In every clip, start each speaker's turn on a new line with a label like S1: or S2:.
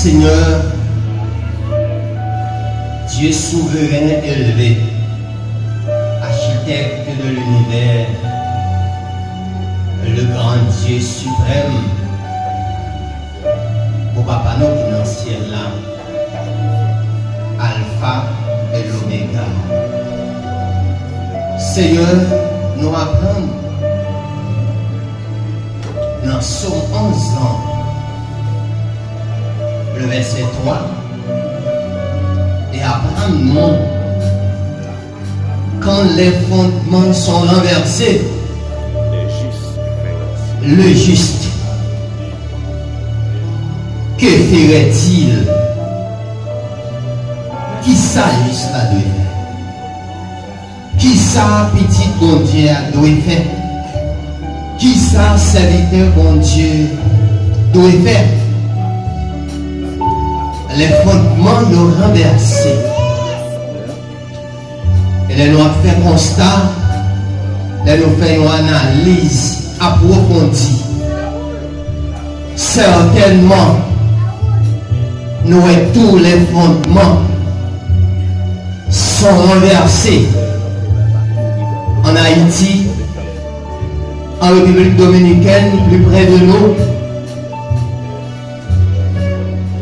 S1: Seigneur, Dieu souverain élevé, architecte de l'univers, le grand Dieu suprême, pour papa nous qui dans le ciel là, Alpha et l'Oméga. Seigneur, nous apprenons dans Somme 11 ans, le verset 3, et apprendre-nous quand les fondements sont renversés, le juste, que ferait-il? Qui ça juste la doit faire? Qui ça petit bon Dieu doit faire? Qui ça serviteur bon Dieu doit faire? Les fondements nous renversés. Et nous avons fait constat, nous faisons une analyse approfondie. Certainement, nous avons tous les fondements sont renversés en Haïti, en République dominicaine, plus près de nous,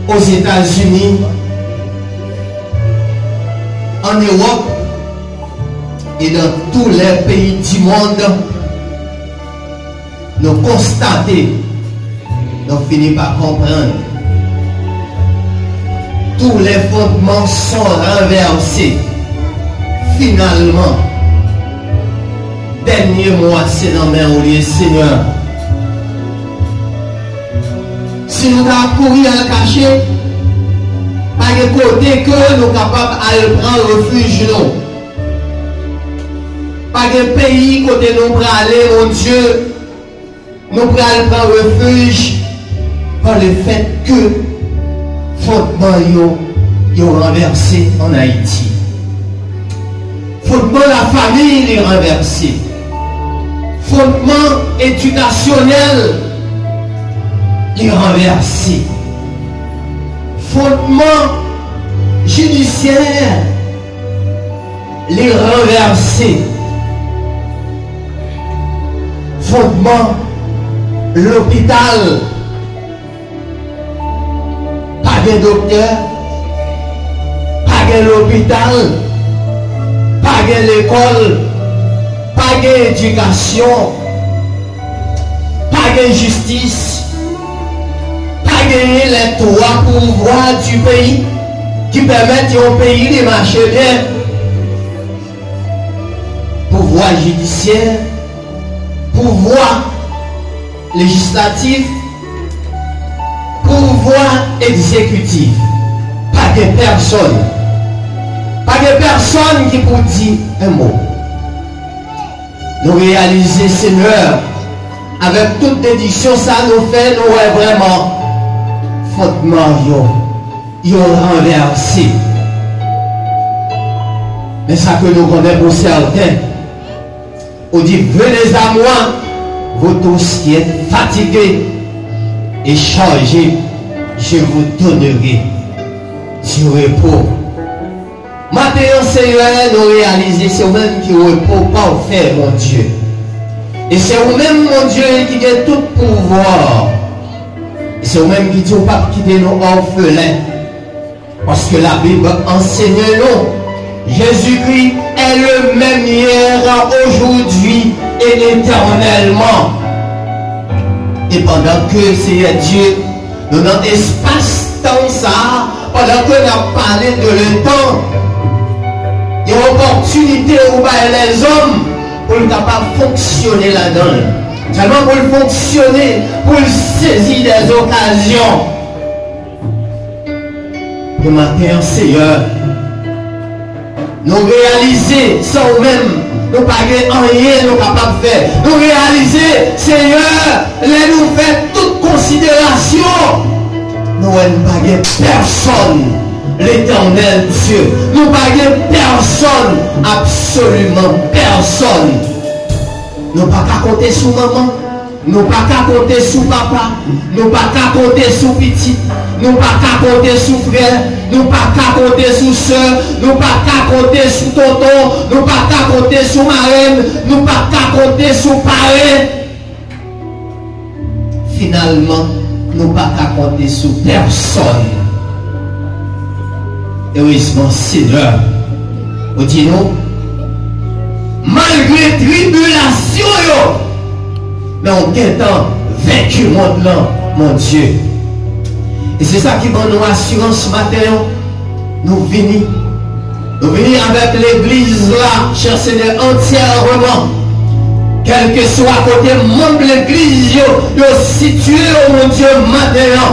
S1: aux États-Unis, en Europe et dans tous les pays du monde. Nous constatons, nous finissons par comprendre. Tous les fondements sont renversés. Finalement, dernier mois, c'est dans mes mains, Seigneur. Si nous avons couru à le cacher, pas de côté que nous sommes capables de prendre refuge, non. Pas de pays côté nous pour aller, mon Dieu, nous pour aller prendre refuge par le fait que fondement yo renversé en Haïti. Fondement la famille est renversé. Fondement éducationnel est renversé. Fondement judiciaire est renversé. Fondement l'hôpital, pas de docteur, pas de l'hôpital, pas de l'école, pas d'éducation, pas de justice, pas de les trois pouvoirs du pays qui permettent au pays de marcher bien. Pouvoir judiciaire, pouvoir législatif, pouvoir exécutif. Pas de personne. Pas de personne qui peut dire un mot. Nous réaliser, Seigneur, avec toute dédiction, ça nous fait, nous est vraiment fondement, yo renversé. Mais ça que nous connaissons pour certains, on dit, venez à moi, vous tous qui êtes fatigués et chargés, je vous donnerai du repos. Maintenant, Seigneur, nous réaliser, c'est vous-même qui repos parfait, mon Dieu. Et c'est vous-même, mon Dieu, qui a tout pouvoir. Et c'est vous-même qui dit, pas quitter nos orphelins. Parce que la Bible enseigne nous. Jésus-Christ est le même hier, aujourd'hui et éternellement. Et pendant que c'est Dieu, nous dans l'espace-temps ça, pendant que nous avons parlé de le temps, il y a une opportunité où les hommes pour être capables de fonctionner là-dedans. Seulement pour le fonctionner, pour saisir des occasions. Le matin, Seigneur, nous réaliser sans même, nous pas rien, nous capables de faire. Nous réaliser, Seigneur, nous faire toute considération. Nous n'avons pas personne, l'éternel Dieu. Nous n'avons pas personne, absolument personne. Nous n'avons pas qu'à compter sur maman. Nous pas qu'à compter sous papa, nous pas qu'à compter sous petit, nous pas qu'à compter sous frère, nous pas qu'à compter sous soeur, nous pas qu'à compter sous tonton, nous pas qu'à compter sous marraine, nous pas qu'à compter sous parrain. Finalement, nous pas qu'à compter sous personne. Heureusement, Seigneur, vous dites nous, malgré tribulation, mais en quel temps vaincu le monde là, mon Dieu. Et c'est ça qui donne nous assurance ce matin. Nous venons avec l'église là, cher Seigneur, entièrement. Quel que soit côté membre de l'église, yo situé, oh mon Dieu, maintenant,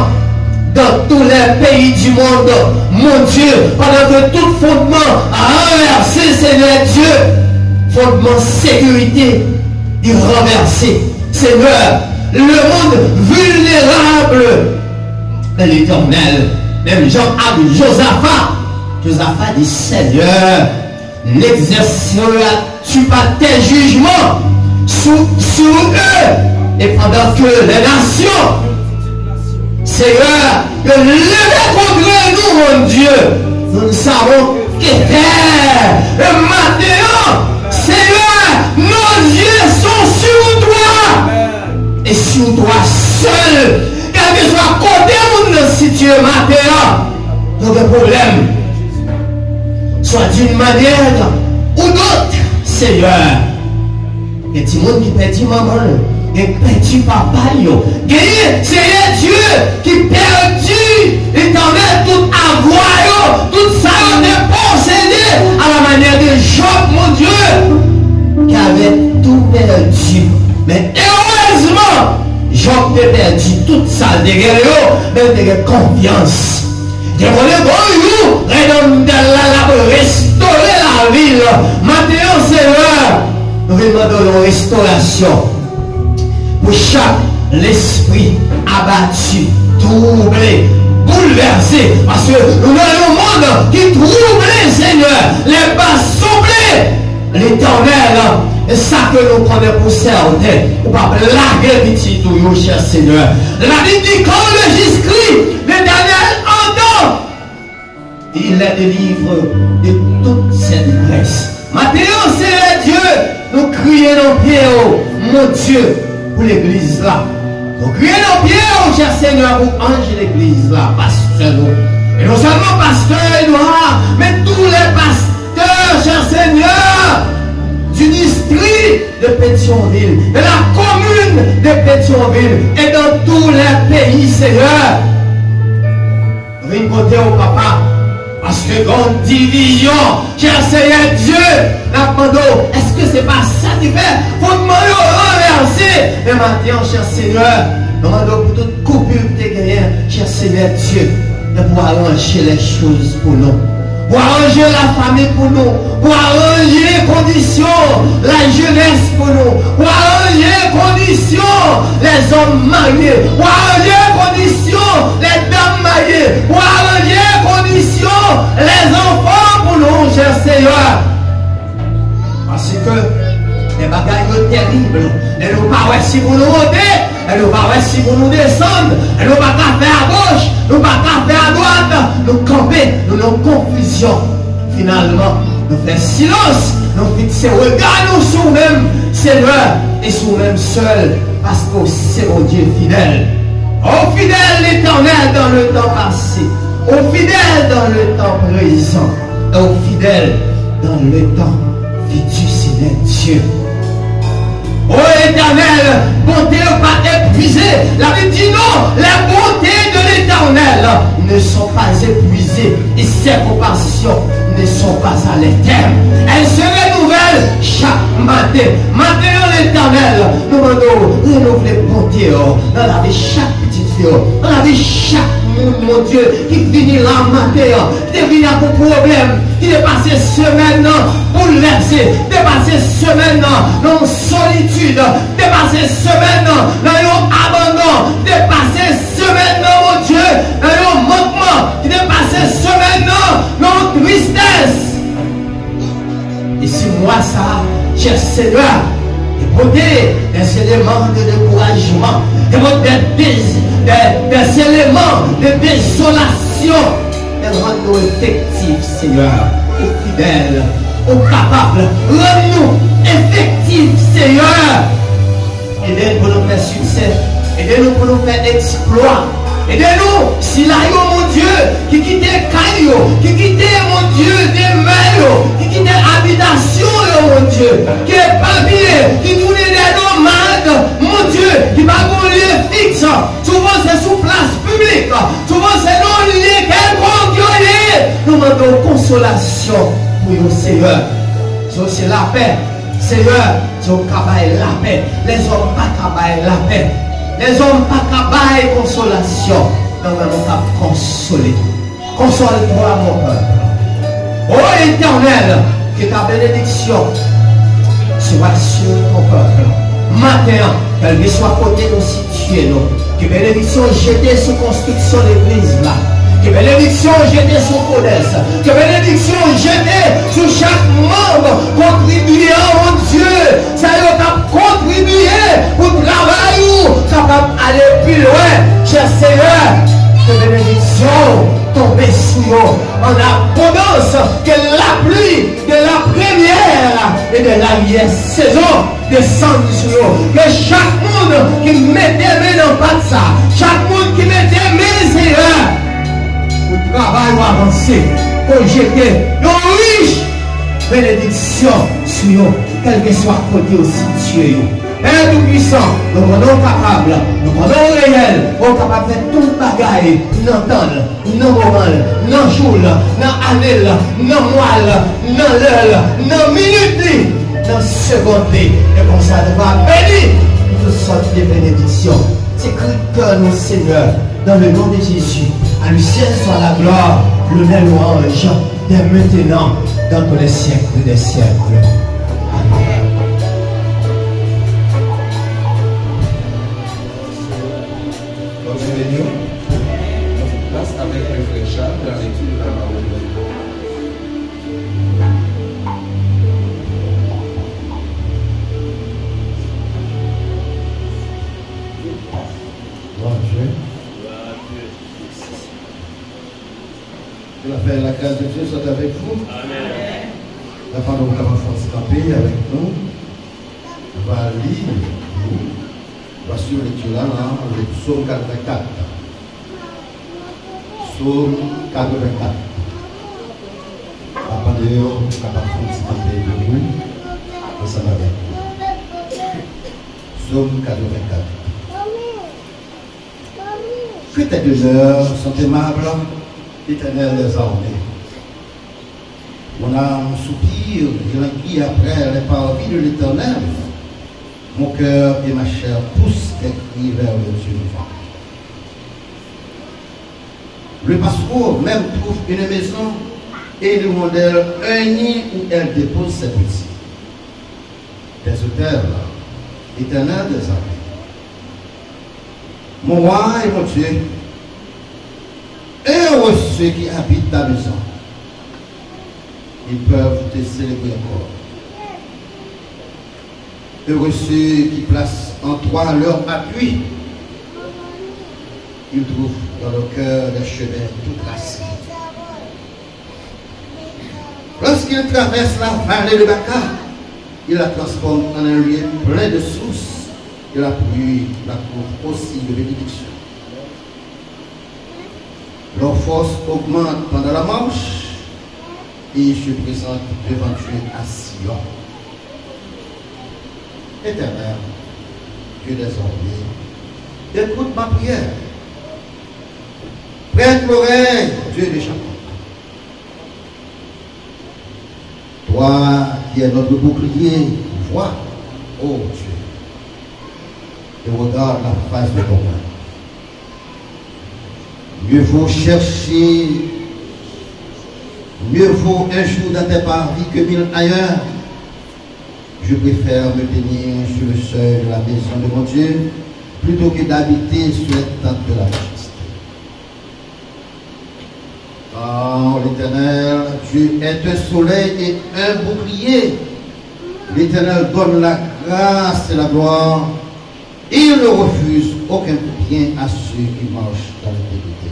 S1: dans tous les pays du monde, mon Dieu, pendant que tout fondement a renversé, Seigneur Dieu, fondement sécurité, il renversé. Seigneur, le monde vulnérable, mais l'Éternel, même Josaphat dit, Seigneur, n'exerceras-tu pas tes jugements sur eux, et pendant que les nations, Seigneur, levez contre nous, mon Dieu, nous savons que le matin, Seigneur, nos yeux sont sur toi, et sur toi seul, quel que soit côté où nous nous situons maintenant, nous avons des problèmes, soit d'une manière ou d'autre, Seigneur. Il y a des gens qui perdent maman, qui perdent papa, Seigneur Dieu qui perdu l'Éternel tout avoir, tout ça est possédé à la manière de Job, mon Dieu, qui avait tout perdu. Mais heureusement, Job a perdu toute ça de guerre, mais de confiance. De bonjour, restaurer la ville. Maintenant, Seigneur, nous demandons une restauration pour chaque l'esprit abattu, troublé, bouleversé. Parce que nous avons un monde qui trouble, Seigneur, les bas sombrés. L'Éternel, c'est ça que nous connaissons pour certains. On va larguer petit tout, cher Seigneur. La Bible dit quand le Jésus-Christ, l'Éternel entend, il est délivré de toute cette détresse. Maintenant, Seigneur Dieu, nous crions nos pieds, mon Dieu, pour l'église là. Nous crions nos pieds, cher Seigneur, pour ange l'église là, pasteur nous. Et non seulement pasteur Edouard, mais tous les pasteurs, cher Seigneur, du district de Pétionville, de la commune de Pétionville et dans tous les pays, Seigneur. Venez côté au papa. Parce que grande division, cher Seigneur Dieu, la demandé, est-ce que c'est pas ça qui fait? Faut demander renverser. Et maintenant, cher Seigneur, nous demandons pour toute coupure que tu as, cher Seigneur Dieu, de pouvoir arranger les choses pour nous. Pour arranger la famille pour nous, pour arranger les conditions, la jeunesse pour nous, pour arranger les conditions, les hommes mariés, pour arranger les conditions, les dames mariées, pour arranger les conditions, les enfants pour nous, cher Seigneur. Parce que les bagailles sont terribles, et nous pas si pour nous monter, et nous pas si pour nous descendre, et nous pas faire à gauche, nous pas faire à droite, nous camper, nous nos confusion. Finalement, nous faisons silence, nous fixons regard nous sur nous-mêmes, Seigneur, et sur nous-mêmes seuls, parce que c'est mon Dieu fidèle. Oh fidèle l'Éternel dans le temps passé, oh fidèle dans le temps présent, oh fidèle dans le temps futur, Seigneur Dieu. Oh Éternel, bonté pas épuisée. La Bible dit non, les bontés de l'Éternel ne sont pas épuisées et ses compassions ne sont pas à l'éternel. Elles se renouvellent chaque matin. Maintenant l'Éternel, nous demandons renouveler bonté dans la vie chaque petite fille, dans la vie chaque monde, mon Dieu, qui finit là matin, qui vient pour problème, qui est passé semaine bouleversé, qui est passé semaine dans solitude, qui est passé semaine dans un abandon, qui est passé semaine, mon Dieu, dans un manquement, qui est passé semaine dans tristesse. Et si moi ça, cher Seigneur, et beauté, des éléments de découragement. des éléments de désolation. Et rends-nous effectifs, Seigneur, aux fidèles, aux capables. Rends-nous effectifs, Seigneur. Aidez-nous pour nous faire succès. Aidez-nous pour nous faire exploit. Aidez-nous, si là, mon Dieu, qui quitte Caillou, qui quitte, mon Dieu, des mails, qui quitte habitation, mon Dieu, qui est papier, qui tourne des nomades, mon Dieu, qui va pour lieu fixe. Souvent, c'est sous place publique. Souvent, c'est non lié, quelconque. Nous demandons consolation pour nous, Seigneur. C'est la paix. Seigneur, c'est au travail la paix. Les hommes pas travaillent la paix. Les hommes pas travaillent consolation. Nous allons consoler. Console-toi, mon peuple. Ô Éternel, que ta bénédiction soit sur ton peuple. Matin, quel que soit côté nous situer, que bénédiction jetée sur construction de l'église là. Que bénédiction jetée sur Codes. Que bénédiction jetée sur chaque membre contribuant, mon Dieu. Ça y est, contribué pour travailler, capable d'aller plus loin. Cher Seigneur, que bénédiction tombe sur nous en abondance. Que la pluie de la première et de la vieille saison descende sur nous. Que chaque monde qui mettait main dans pas de ça, chaque monde qui mettait main, Seigneur, pour travail ou avancer, pour jeter nos riches bénédictions sur nous, quel que soit côté aussi situé. Père Tout-Puissant, nous rendons capables, nous rendons réels, nous sommes capables de faire tout le bagaille, dans temps, dans moment, dans jour, dans année, dans mois, dans l'heure, dans minute, dans seconde. Et comme ça, nous va bénir toutes sortes de bénédictions. C'est que nous, Seigneur, dans le nom de Jésus. À lui seul soit la gloire, l'honneur, louange, dès maintenant, dans tous les siècles des siècles. Amen.
S2: Continuons. On place avec le frère Charles dans l'étude de la parole de Dieu.
S3: Que la paix et la grâce de Dieu soient avec vous.
S2: Amen.
S3: La femme de votre force camper avec nous. On va lire. Voici le lecture là, le psaume 84. Psaume 84. La femme de Dieu capable de faire camper de nous. Et ça va bien. Psaume 84. Que tes deux heures sont aimables, l'Éternel des armées. Mon âme soupire, je languis après les parvis de l'Éternel. Mon cœur et ma chair poussent des cris vers le Dieu vivant. Le passereau même trouve une maison et une rondelle, un nid où elle dépose ses petits. Des auteurs, l'Éternel des armées. Mon roi et mon Dieu, heureux ceux qui habitent ta maison. Ils peuvent te célébrer encore. Heureux ceux qui placent en toi leur appui. Ils trouvent dans leur cœur des chemins tout tracés. Lorsqu'ils traversent la vallée de Baca, ils la transforment en un lieu plein de sources. Et la pluie la couvre aussi de bénédiction. Leur force augmente pendant la marche et je présente devant Dieu à Sion. Éternel, Dieu des armées, écoute ma prière. Prête l'oreille, Dieu de Jacob. Toi qui es notre bouclier, vois, ô Dieu, et regarde la face de ton main. Mieux vaut chercher, mieux vaut un jour dans tes parvis que 1000 ailleurs. Je préfère me tenir sur le seuil de la maison de mon Dieu plutôt que d'habiter sur les tentes de la majesté. Oh, l'Éternel, Dieu est un soleil et un bouclier. L'Éternel donne la grâce et la gloire. Il ne refuse aucun bien à ceux qui marchent dans l'intégrité.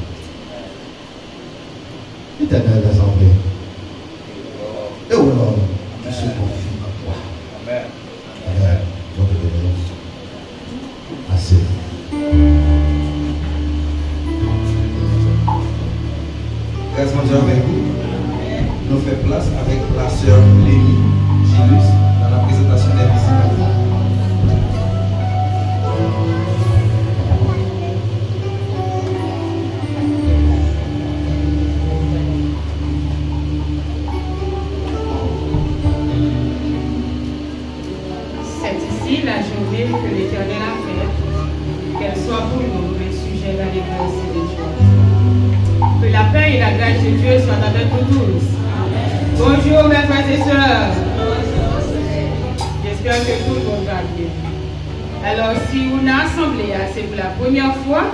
S3: L'Éternel les envoie. Et alors, qui se confie en toi.
S2: Amen.
S3: Amen. Donc, assez.
S2: Reste mon Dieu avec vous. Nous faisons place avec la sœur Lénie Gilus dans la présentation des visiteurs.
S4: C'est ici la journée que l'Éternel a faite, qu'elle soit pour nous un sujet d'allégresse et de joie. Que la paix et la grâce de Dieu soient avec nous tous. Bonjour mes frères et sœurs. J'espère que tout le monde va bien. Alors si vous êtes assemblés, c'est pour la première fois,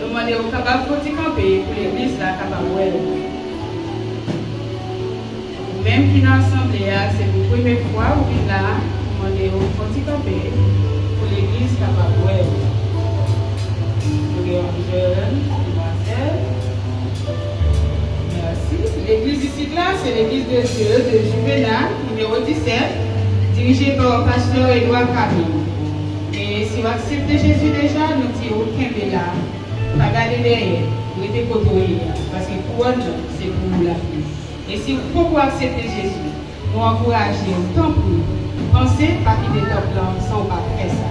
S4: demandez au capable de camper pour l'église là capable. Même qui est assemblée, c'est pour la première fois, vous venez là, demandez au camper pour l'église capable. Jeune, demoiselle. Merci. L'église ici là, c'est l'église de Dieu de Juvénal, numéro 17, dirigée par le pasteur Edouard Camille. Et si vous acceptez Jésus déjà, nous disons aucun de là, pas garder derrière, vous êtes côtoyé, parce que couronne, c'est pour nous la vie. Et si vous pouvez accepter Jésus, nous encourageons autant pour nous. Pensez pas qu'il est top là, sans pas faire ça.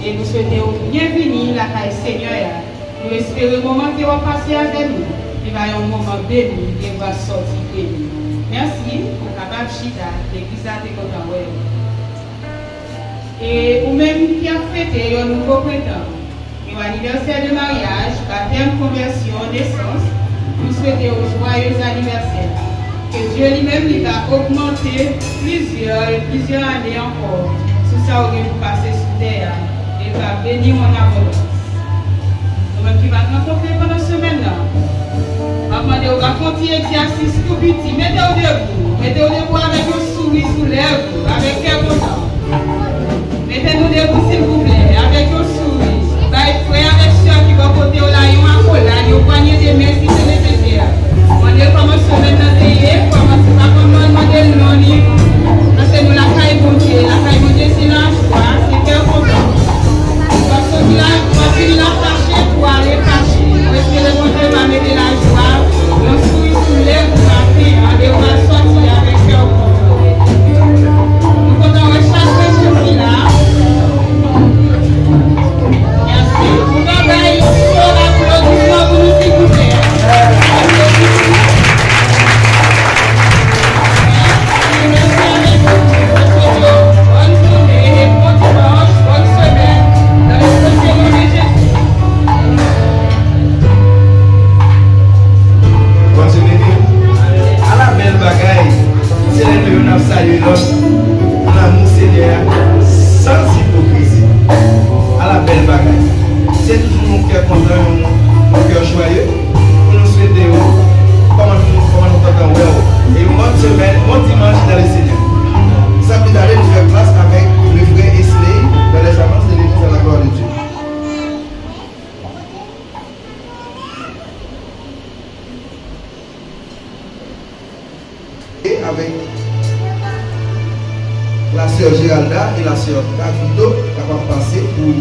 S4: Et nous souhaitons bienvenue la caille Seigneur. Nous espérons moment qui va passer avec nous. Il va y avoir un moment béni, il va sortir béni. Merci pour capable chita, l'église a été content. Et ou même qui a fêté un nouveau printemps, un anniversaire de mariage, baptême, conversion, naissance, nous souhaitons un joyeux anniversaire. Que Dieu lui-même il va augmenter plusieurs années encore. Sous ça, on va passer sous terre. Il va bénir mon abondance. Nous-mêmes qui va rencontrer pendant ce semaine-là. On va continuer l'exercice tout petit. Mettez-vous debout avec un sourire sous lèvres, avec un content. Mettez-nous debout s'il vous plaît, avec un sourire. Frère avec soeur qui va côté là, ils vont accoler, ils vont poigner des mains si c'est nécessaire. On va commencer maintenant à payer, commencer à demander le nom. Parce que nous la caille monter, c'est la joie, c'est bien content. Parce que nous la cacher pour aller cacher. Parce que le bon Dieu va mettre la joie, le sourire sous l'air pour appeler, on va sortir avec cœur content. Nous comptons rechercher celui-là. Merci. Vous m'avez eu sur l'applaudissement pour nous s'il vous plaît.
S2: Salut l'autre, on a mon Seigneur sans hypocrisie. À la belle bagaille. C'est toujours mon cœur content, mon cœur joyeux. Pour nous souhaiter comment nous t'entendons. Et bonne semaine, bon dimanche dans le Seigneur. Ça peut aller nous faire place avec le frère Esley dans les annonces de l'église à la gloire de Dieu. Et avec la sœur Géralda et la sœur Davido qui vont passer pour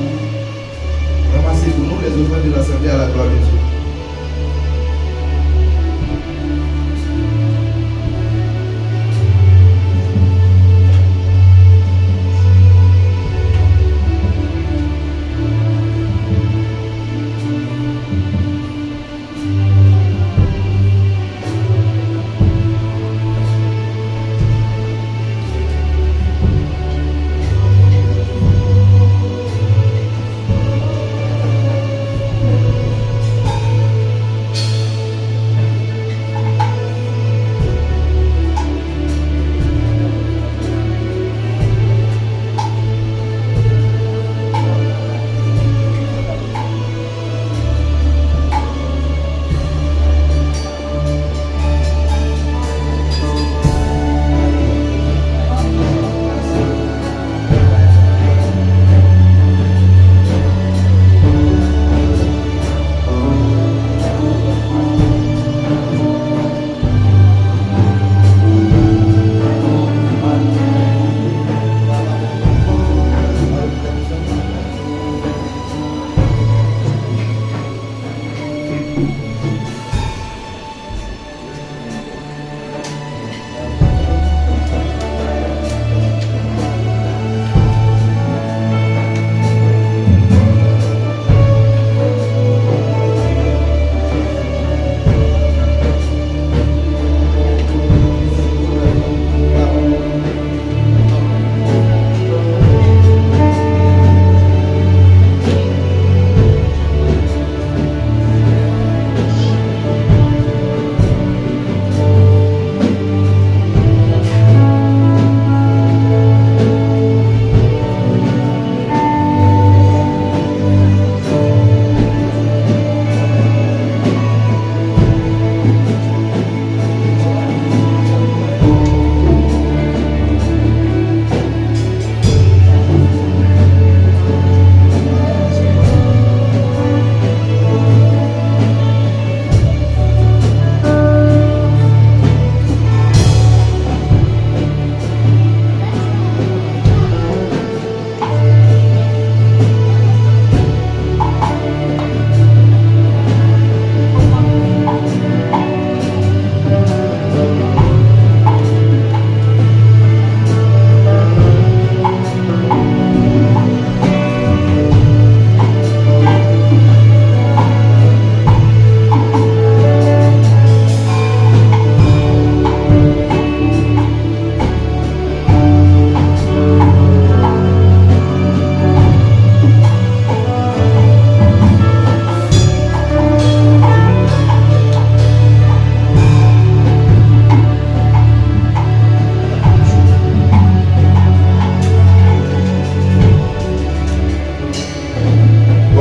S2: ramasser pour nous les offrandes de l'Assemblée à la gloire de Dieu.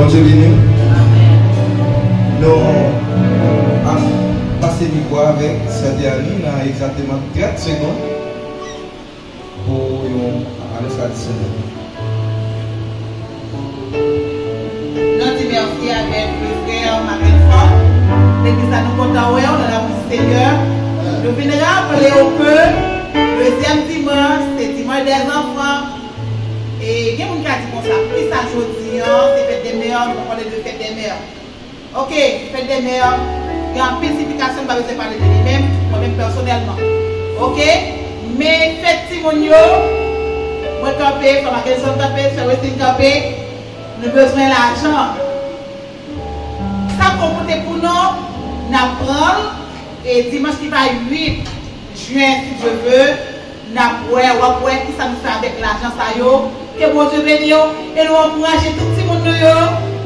S2: Dieu béni. Nous allons passer le micro avec cette dernière dans exactement 30 secondes pour aller traditionnel.
S5: Nous disons merci avec le frère Marie-Fort. L'église à nous comptons, on a la musique Seigneur. Nous venons rappeler au peu, le deuxième dimanche, c'est dimanche des enfants. Et il y a des gens qui disent ça, plus ça aujourd'hui, c'est fête des mères, nous parlons de fête des mères. Ok, fête des mères, il y a une spécification, je ne vais pas parler de lui-même, moi-même personnellement. Ok, mais fête Simonio, moi campé, comme la question campé, faire aussi campé, nous avons besoin d'argent. Ça compte pour nous, nous apprenons, et dimanche qui va 8 juin, si je veux, nous apprenons qui ça nous fait avec l'argent, ça y est. Que bon Dieu bénisse et nous encourager tout le monde,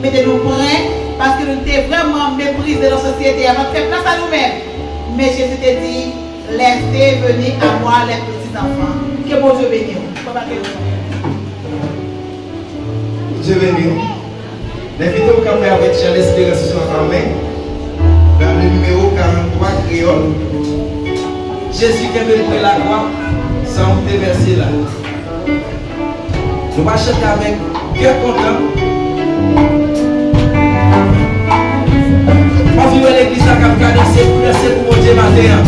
S5: mettez-nous prêts parce que nous sommes vraiment méprisés dans la société avant de faire place à nous-mêmes. Mais Jésus t'a dit, laissez venir à moi les petits enfants. Que bon Dieu bénisse.
S2: Dieu bénisse. L'invité au campé avec Charles Espérance sur la main dans le numéro 43 créole. Jésus qui est venu près la croix, sans déverser là. Nous allons chanter avec cœur content. On vit à l'église à Cap-Cadé, c'est pour mon Dieu matin.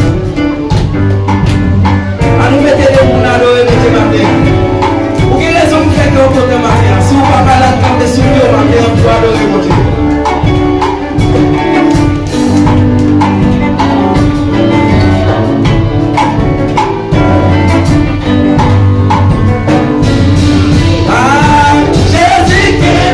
S2: À nous mettre les mouns à l'eau et mettre matin. Pour quelle raison vous faites qu'on compte matin? Si vous ne parlez pas là, quand vous êtes soumis au matin, vous doit adorer mon Dieu. Jésus qui est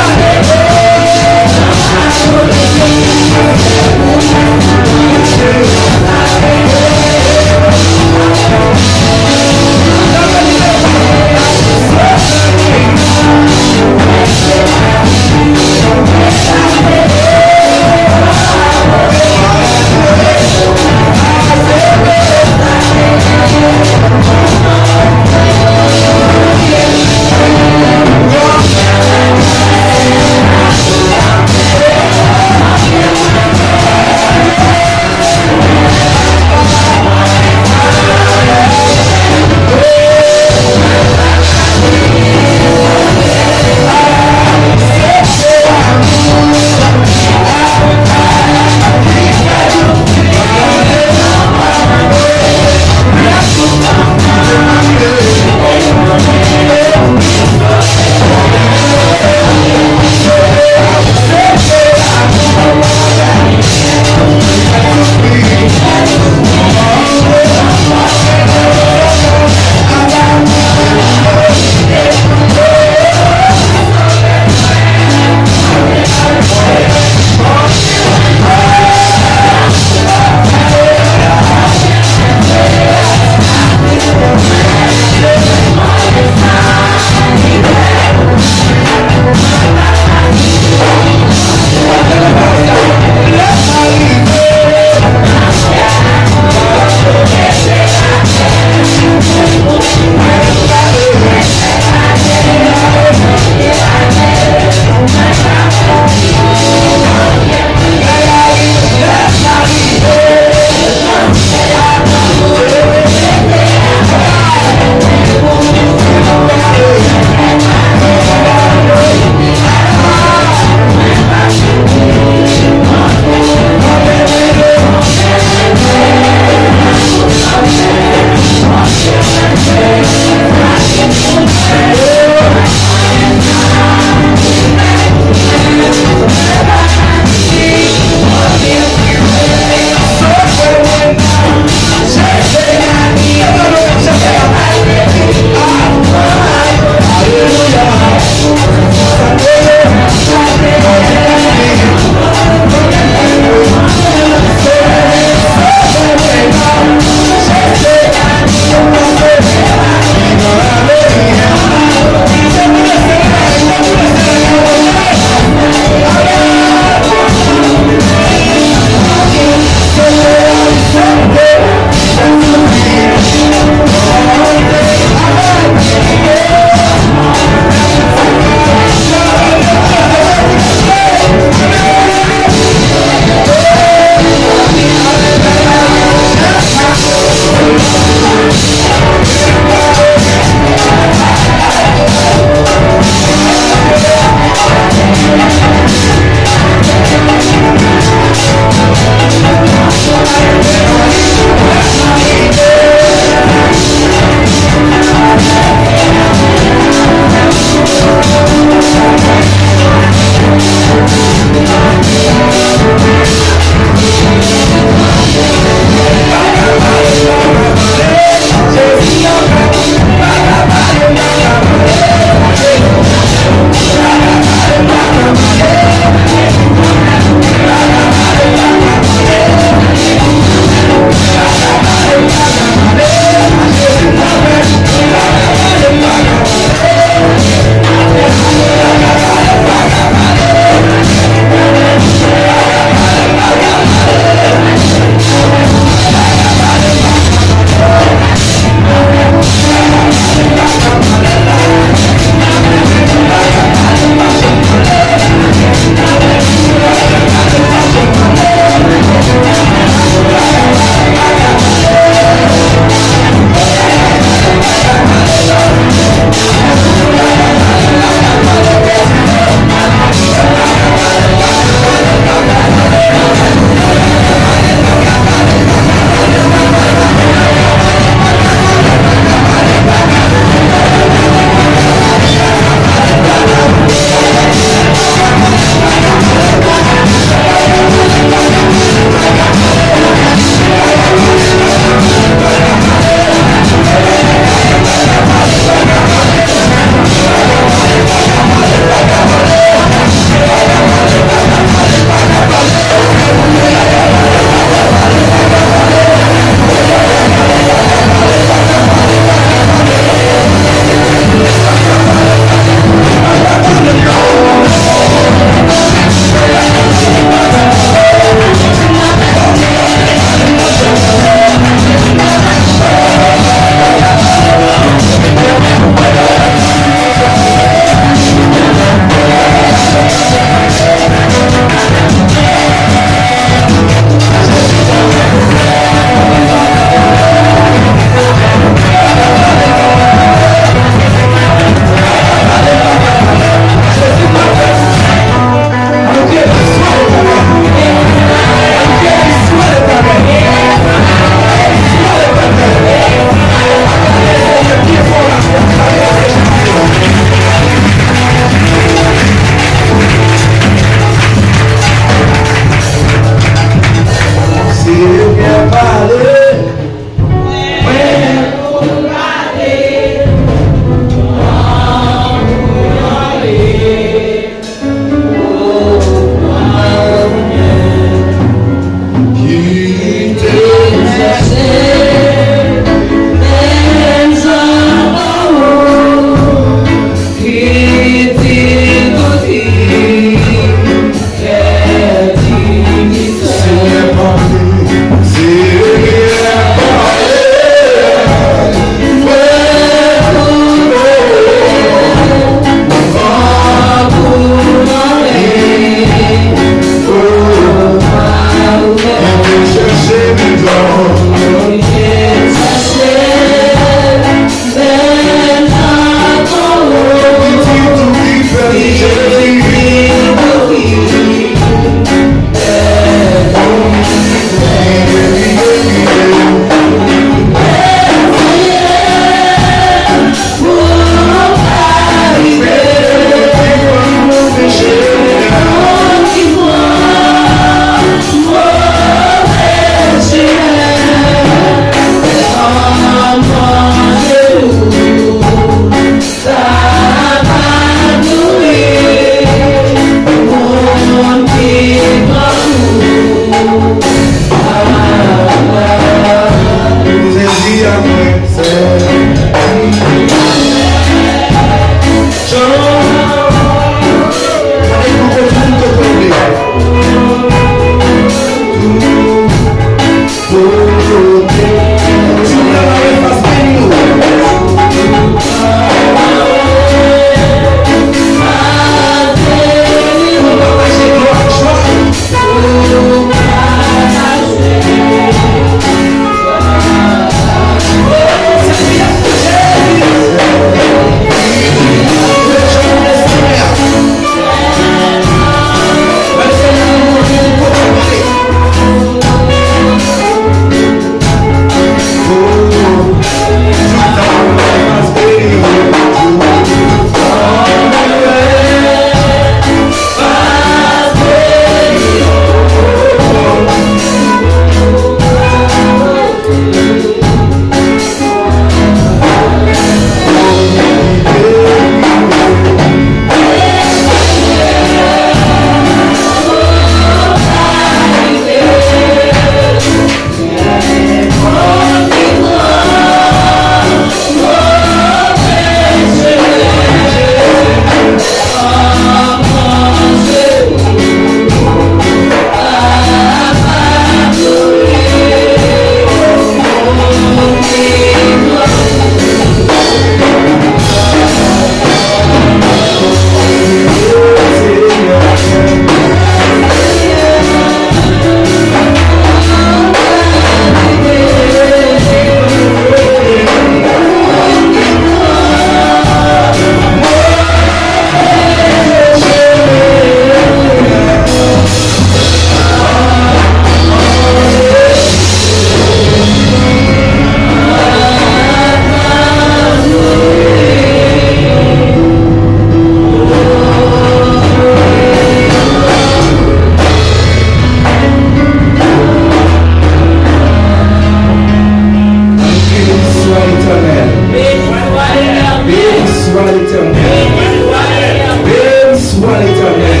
S2: Béni soit l'Éternel.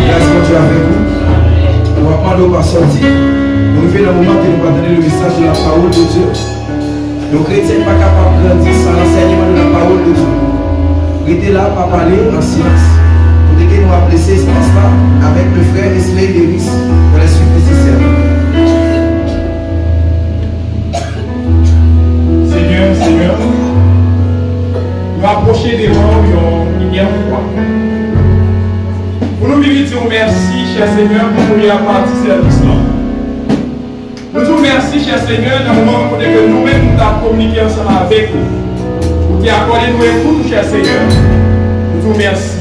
S2: Grâce à Dieu avec vous. On va prendre au pas sortir. Nous vivons dans le moment que nous allons donner le message de la parole de Dieu. Nos chrétiens ne sont pas capables de grandir sans l'enseignement de la parole de Dieu. Restez là, pas parler en silence. Pour que nous apprécions ce espace-là avec le frère Isley Lewis pour la suite nécessaire.
S6: Seigneur, nous approcher des morts une première fois. Pour nous vivre, dire merci, cher Seigneur, pour nous première partie de service. Nous disons merci, cher Seigneur, dans le moment où nous-mêmes nous avons communiqué ensemble avec vous. Pour t'accorder nous écoute, cher Seigneur. Nous disons merci.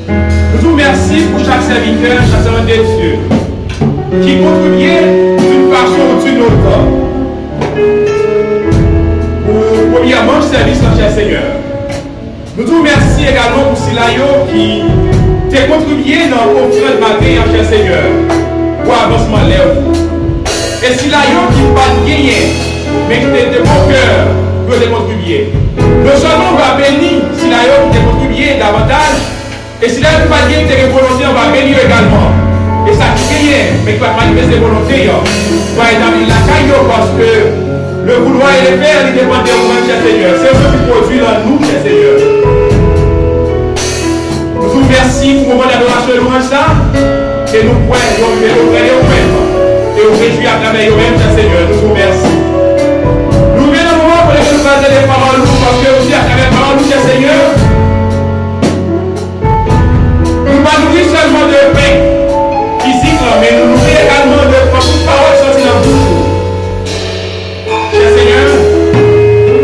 S6: Nous disons merci pour chaque serviteur, chaque serviteur de Dieu, qui contribue d'une façon ou d'une autre. Premièrement, service, cher Seigneur. Nous disons merci également pour Silayo qui t'a contribué dans le conflit matin, cher Seigneur, pour avancement l'œuvre. Et Silayo qui ne pas gagner, mais qui était de bon cœur pour te contribuer. Non seulement on va bénir Silayo qui t'a contribué davantage, et Silayo qui ne pas gagner tes volontés, on va bénir également. Et ça qui gagne, mais qui va manifester ses volontés, on va établir la caillou parce que le vouloir et le faire, il dépend de vous-même, cher Seigneur. C'est ce qui produit dans nous, cher Seigneur. Nous vous remercions pour le moment d'adoration et louange ça. Et nous pouvons nous vous-même. Et vous réjouir à travers vous-même, cher Seigneur. Nous vous remercions. Nous venons au moment pour lesquels nous faisons des paroles, parce que aussi à travers les paroles, cher Seigneur, nous ne pas nourrir seulement de pain physique, mais nous nourrir également de paroles sorties dans vous. Cher Seigneur,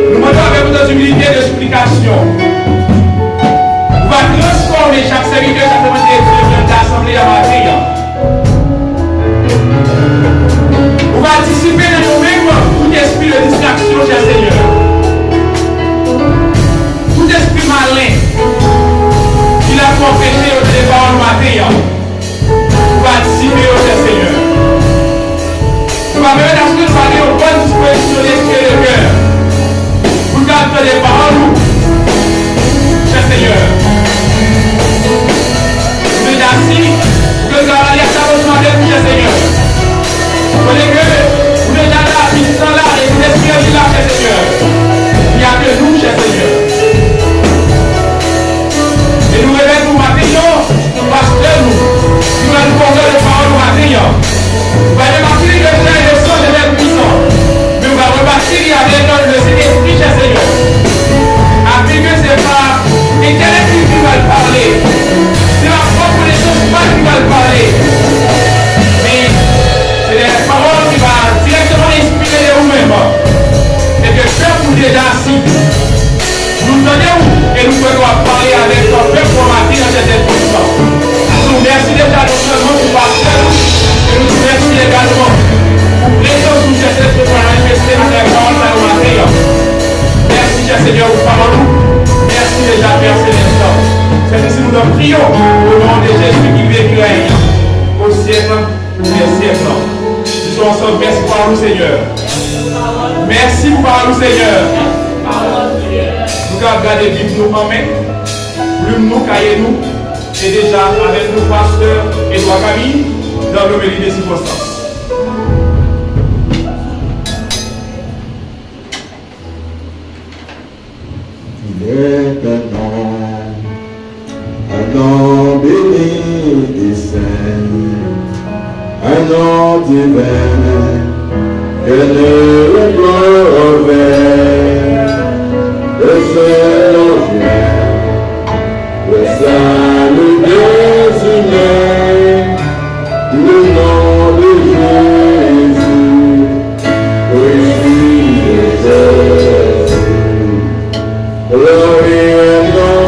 S6: nous demandons avec vous dans humilité d'explication. Vous va transformer chaque serviteur, chaque serviteur de Dieu dans l'assemblée à matin. Vous va dissiper dans nous-mêmes tout esprit de distraction, cher Seigneur. Tout esprit malin qui l'a empêché au départ du matin. Vous va dissiper, cher Seigneur. Vous va permettre à ce que nous soyons en bonne disposition d'esprit et de cœur. Vous gardez les paroles, cher Seigneur. Vous êtes assis, vous êtes à l'avancement de vous, cher Seigneur. Vous êtes là, puis sans là, et vous espérez là, cher Seigneur. Il y a que nous, cher Seigneur. Et nous réveillons nous matin, pasteur nous allons porter les paroles matin. Vous allez repartir le frère et le sang de l'être puissant. Mais on va repartir avec le Saint-Esprit, cher Seigneur. Après que ce n'est pas l'éternel qui va le parler. C'est ma propre connaissance pas qui va le parler. Mais c'est les paroles qui vont directement inspirer de vous-même. Et que peuple vous déjà assis. Nous donnons et nous pouvons parler avec ton peuple pour matin dans cette puissant. Nous merci déjà non seulement pour pasteur. Et nous remercions également pour présence de cette esprit pour manifester dans les paroles de la matin. Merci, cher Seigneur, pour parole. Merci déjà, Père Célestin. C'est ainsi nous nous prions au nom de Jésus qui vit et règne au siècle des siècles. Nous sommes ensemble. Merci pour nous, Seigneur. Merci pour nous, Seigneur. Nous avons gardé vivre nous en main. Plume nous, cahiers nous. Et déjà avec nous, pasteur Edouard Camille. Dans l'homélie des circonstances.
S7: Il est un nom béni et saint, un nom divin, que le glorieux, le seul vient, le salut des humains. Le nom de Jésus, oui, Jésus. Glorie à nous,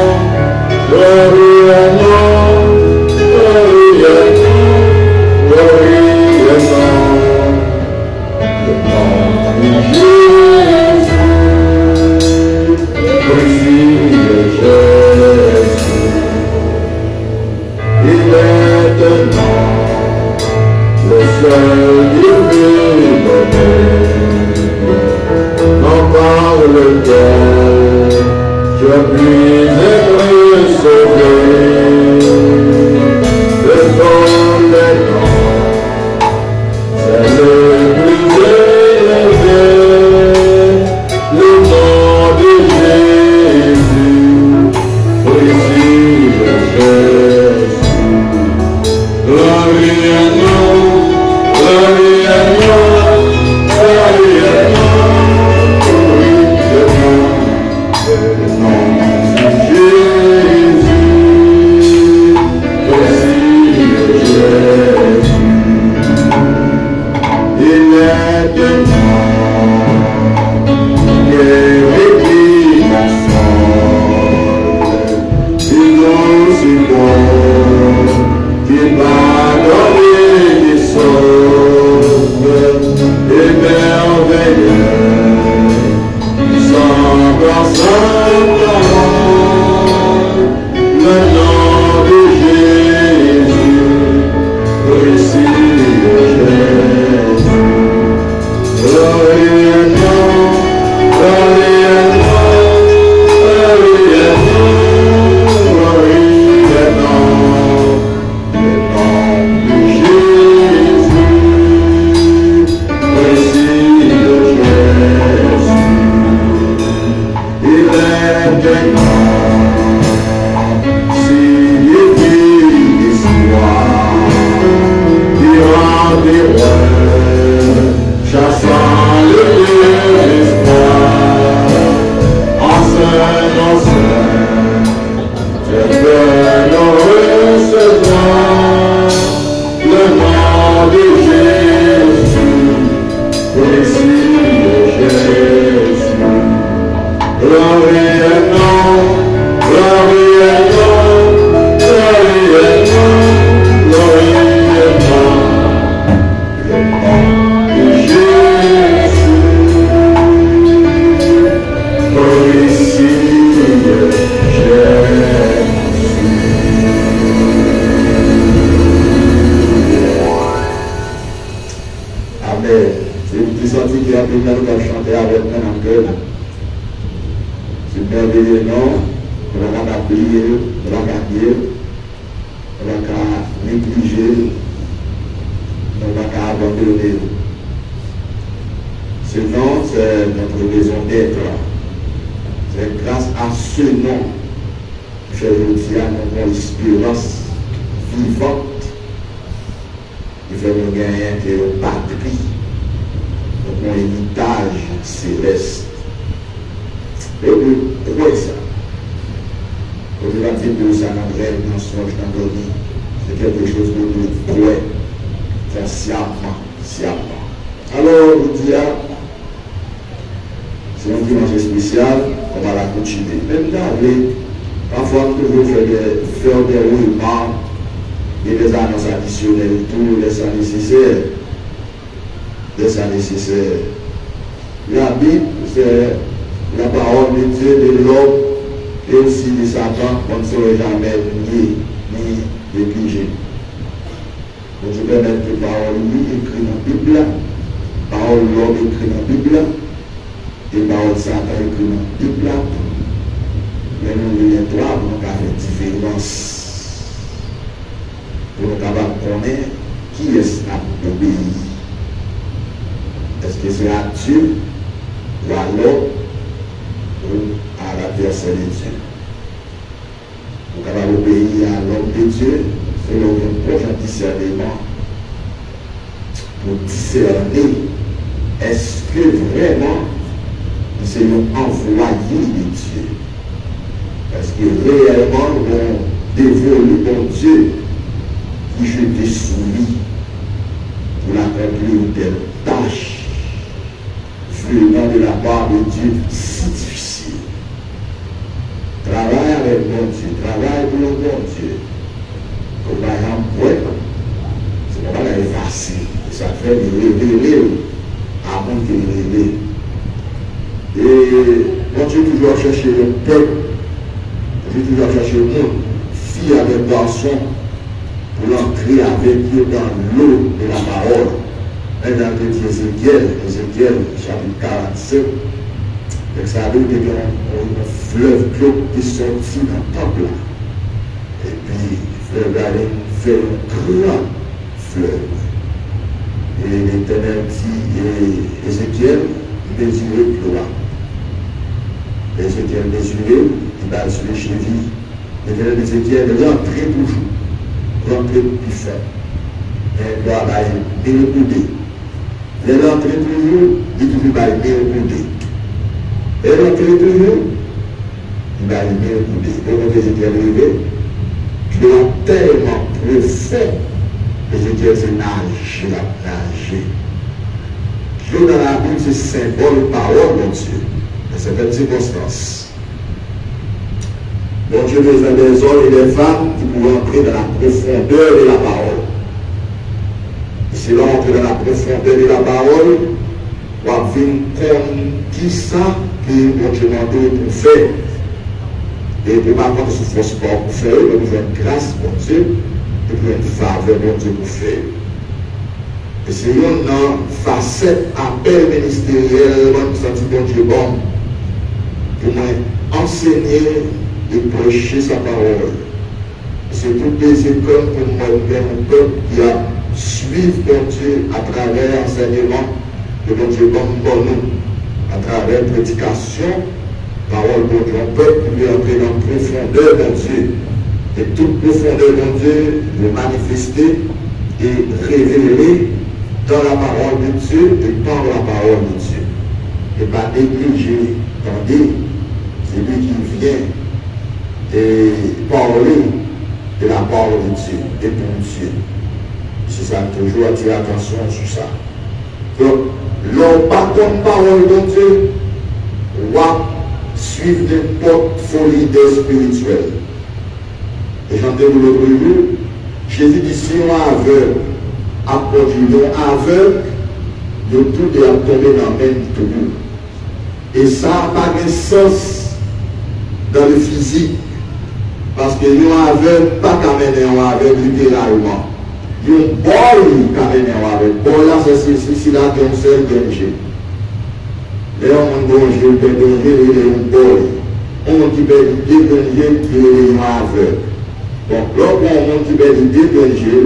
S7: glorie à nous, glorie à nous, glorie à nous. Le nom va pas oublier, on va gagner, on va pas négliger, on va pas abandonner. Ce nom, c'est notre raison d'être. C'est grâce à ce nom que je vous dis à notre espérance vivante qui fait nous gagner une patrie, un héritage céleste. Et oui, pourquoi ça? Quand je vais dire de ça dans le rêve, dans le songe, dans le lit, c'est quelque chose que nous devons faire sciemment. Alors, je dis, c'est un dimanche spécial, on va la continuer. Même dans parfois, on peut faire des remarques et des annonces additionnelles, tout les temps nécessaires. La Bible, c'est la parole de Dieu, de l'homme et aussi de Satan, on ne saurait jamais nier ni négliger. Donc, je vais mettre la parole écrite dans la Bible, la parole de l'homme écrite dans la Bible, et la parole de Satan écrite dans la Bible. Mais nous, les trois, pour nous faire une différence, pour nous capables de connaître qui est-ce qui a obéi. Est-ce que c'est à Dieu ou à l'homme ou à la personne de Dieu? Nous sommes capables d'obéir à l'homme de Dieu selon un prochain discernement pour discerner est-ce que vraiment nous sommes envoyés de Dieu? Parce que réellement nous avons dévolu mon Dieu qui je t'ai soumis pour accomplir une telle tâche venant de la part de Dieu si difficile. Travaille avec mon Dieu, travaille pour le bon Dieu. Comme par exemple, c'est pas facile. Ça fait révéler avant qu'il révèle. Et mon Dieu toujours chercher le peuple, Dieu toujours chercher le monde, fille avec garçon, pour l'entrer avec eux dans l'eau de la parole. Dans Ézéchiel, chapitre 45, ça veut dire qu'il y a un fleuve clos qui est sorti dans le temple. Et puis, le fleuve allait faire un grand fleuve. Et l'Éternel dit, Ézéchiel, mesurez l'eau. Ézéchiel mesuré, il va sur les chevilles. L'Éternel dit, Ézéchiel, rentrez toujours, rentrez plus fin. Et il doit aller recoudé. Les rentrées toujours, il toujours va aller recoudé. Et rentrées toujours, il va aller recoudé. Donc, Ézéchiel est arrivé, il est tellement profond. Ézéchiel, c'est nager. L'eau dans la Bible, c'est symbole, parole, mon Dieu. Et c'est une circonstance. Mon Dieu besoin des hommes et des femmes qui pourront entrer dans la profondeur de la parole. Et si l'on entre dans la profondeur de la parole, on va venir comme qui ça que mon Dieu m'a donné pour faire. Et pour ma part, ce force pas pour faire, mais nous avons une grâce, mon Dieu, et pour une faveur, mon Dieu, pour faire. Et c'est une facette, appel ministériel, moi, nous avons dit, mon Dieu, bon, pour moi, enseigner et prêcher sa parole. C'est toutes les écoles pour moi-même, un peuple qui a suivi mon Dieu à travers l'enseignement de mon Dieu bon nous, à travers la prédication, parole de mon peuple qui veut entrer dans la profondeur de Dieu. Et toute profondeur de Dieu le manifester et révéler dans la parole de Dieu et par la parole de Dieu. Et pas négliger, attendez, c'est lui qui vient et parler de la parole de Dieu et pour Dieu. C'est ça, toujours attirer attention sur ça. Donc, l'on pas comme parole de Dieu, on va suivre n'importe folie des spirituels. Et j'entends l'autre jour, Jésus dit si on est aveugle, apporte aveugle, de tout est à tomber dans le même trou. Et ça n'a pas de sens dans le physique. Parce que nous aveugle, pas qu'à mener un aveugle littéralement. Nous boy qu'à mener un aveugle. Bon là, c'est là qu'il y a un seul danger. Là, on danger, le danger, il est un boy. on qui peut dégager qui est aveugle. Donc, lorsqu'on qui peut dégager,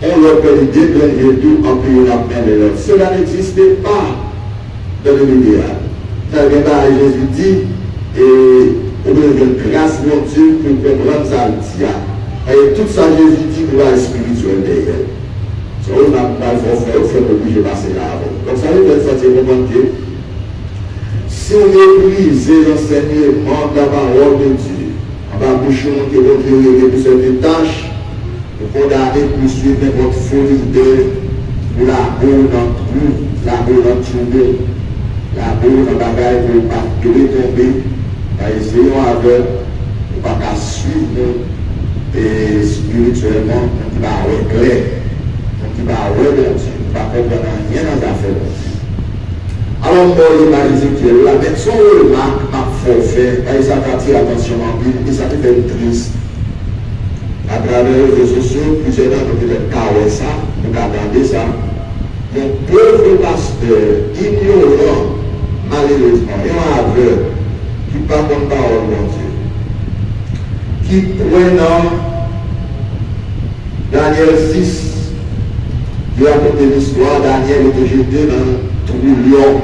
S7: on leur peut dégager tout en priant la main de l'autre. Cela n'existait pas dans le l'idéal. Jésus dit, et on a une grâce de Dieu pour comprendre ça. Et tout ça, Jésus dit pour la spirituelle derrière. On n'a pas fait obligé de passer là. Donc ça veut dire que si on méprise l'enseignement de la parole de Dieu, on va boucher que l'on peut pour cette tâche, pour condamner, pour suivre n'importe folie pour la boue dans tout, la boue dans tout, la boue dans la bagaille pour ne pas tomber, pour essayer avec, pour ne pas suivre et spirituellement, on va avoir clair. Qui va avoir Dieu, qui va comprendre rien dans l'affaire. Alors, moi, Ézéchiel, la personne remarque ma forfait, et ça attire l'attention en Bible, et ça fait triste. À travers les réseaux sociaux, plusieurs gens ont peut-être carré ça, vous regardez ça. Mon pauvre pasteur, ignorant, malheureusement, et un aveugle, qui ne parle pas parole de Dieu, qui prenant Daniel 6, il a raconté l'histoire, Daniel était jeté dans un trou lion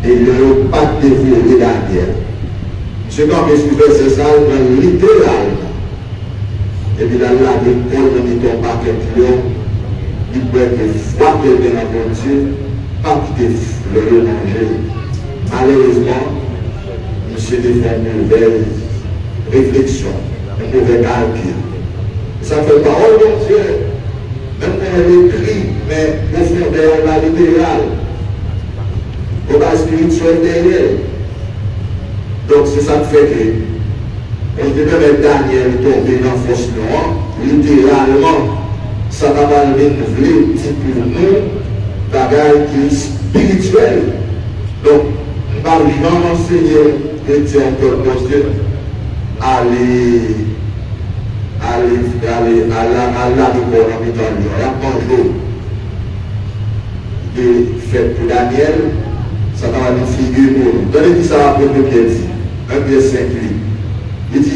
S7: et il n'a pas dévoré Daniel. Ce qu'on peut suivre, c'est ça, littéralement. Et puis là, il tombe pas quelque lion, il peut être froid de la Dieu, pas quitter le manger. Malheureusement, monsieur a fait une mauvaise réflexion, un mauvais calcul. Ça fait parole de Dieu. Même quand elle écrit, mais profondeur, la littérale, au bas spirituel derrière. Donc c'est ça qui fait que, on peut même Daniel tomber dans la force noire, littéralement, ça va pas renouveler pour nous, bagaille qui est spirituel. Donc, nous ne pouvons pas enseigner chrétien encore pour Dieu, aller de corps en mettant le jour. Il y a un jour de fête pour Daniel, ça va une figure pour nous. Donnez-nous ça à propos de Pierre dit, 1 Pierre 5 lui. Il dit,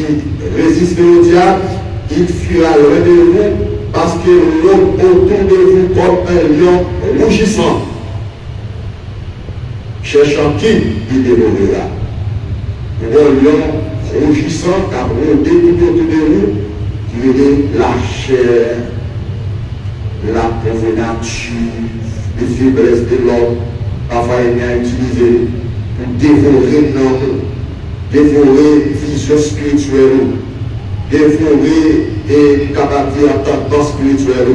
S7: résistez au diable, il fuira loin de vous, parce que l'homme autour de vous comme un lion rougissant, cherchant qui il dévorera. Pour un lion rougissant, car vous dégoûtez autour de vous, qui est la chair, la pauvre nature, les faiblesses de l'homme, parfois il a utilisé pour dévorer l'homme, dévorer vision spirituelle, dévorer et capacité entendement spirituel,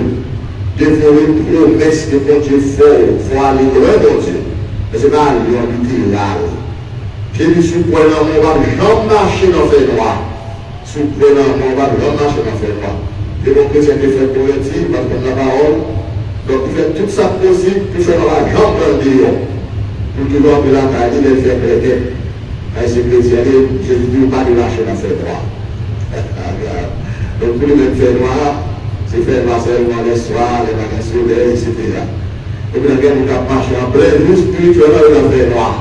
S7: dévorer promesse de mon Dieu fort, il faut aller loin de Dieu. Mais ce n'est pas aller en littéral. Jésus, sous le on va jamais marcher dans le fait noir. Sous le on va jamais marcher dans le fait noir. Et mon chrétien qui fait convertir, parce qu'on a la parole. Donc il fait tout ça possible pour faire la jambe dans le dehors. Pour que l'homme de la taille, il fait prêter. Et ce chrétien, Jésus dit, pas de marcher dans le fait noir. Donc pour les mêmes faits noirs, c'est fait noir seulement les soirs, les magasins soleil, etc. Et puis la guerre, nous avons marché en plein jour spirituellement dans le fait noir.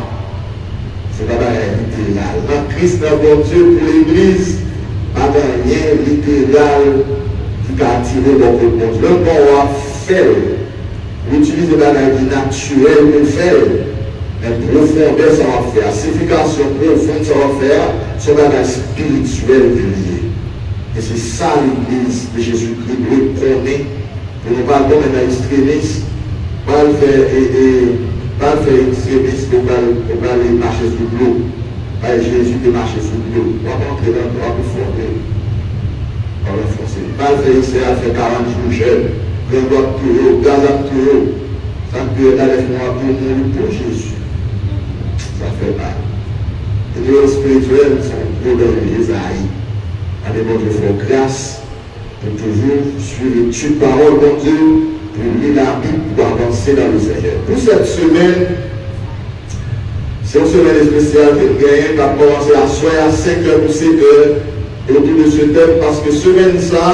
S7: C'est pas littéral. Dans Christ, dans bon Dieu, pour l'Église, pas de rien littéral qui a attiré notre bon Dieu. Le bon va faire, utilise des bagages naturels pour faire, mais profondeur ça va faire, signification profonde ça va faire, ce bagage spirituel lié. Et c'est ça l'Église de Jésus-Christ doit prôner pour ne pas tomber dans l'extrémisme, pas le faire extrémiste pour aller marcher sous l'eau. Pas Jésus de marcher sous l'eau. On va entrer dans le droit pour fonder. On va forcer. Pas le faire extrémiste, faire 40 jours jeune, un doigt tout haut, gaz à tout haut. Ça peut être avec moi pour mourir pour Jésus. Ça fait mal. Et les spirituels sont gros dans les Isaïe. Allez, mon Dieu, faut grâce pour toujours suivre une parole de Dieu, pour lire la Bible, pour avancer dans le Seigneur. Pour cette semaine, c'est une semaine spéciale qui va commencer à soir à 5h ou 7h autour de ce thème, parce que semaine ça,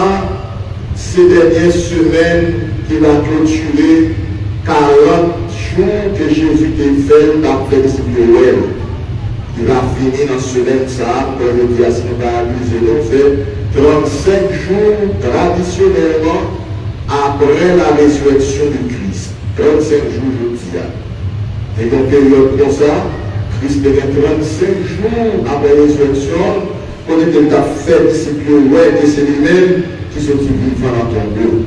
S7: c'est la dernière semaine qui va clôturer 40 jours que Jésus t'a fait d'après les disciples. il va finir dans ce semaine, ça, pour le dire, si nous va abuser, on fait 35 jours traditionnellement après la résurrection du Christ. 35 jours, je dis. Et donc, période comme ça, Christ devait 35 jours après la résurrection, qu'on était fait disciple, ouais, et c'est lui-même qui sont vivants dans ton dos.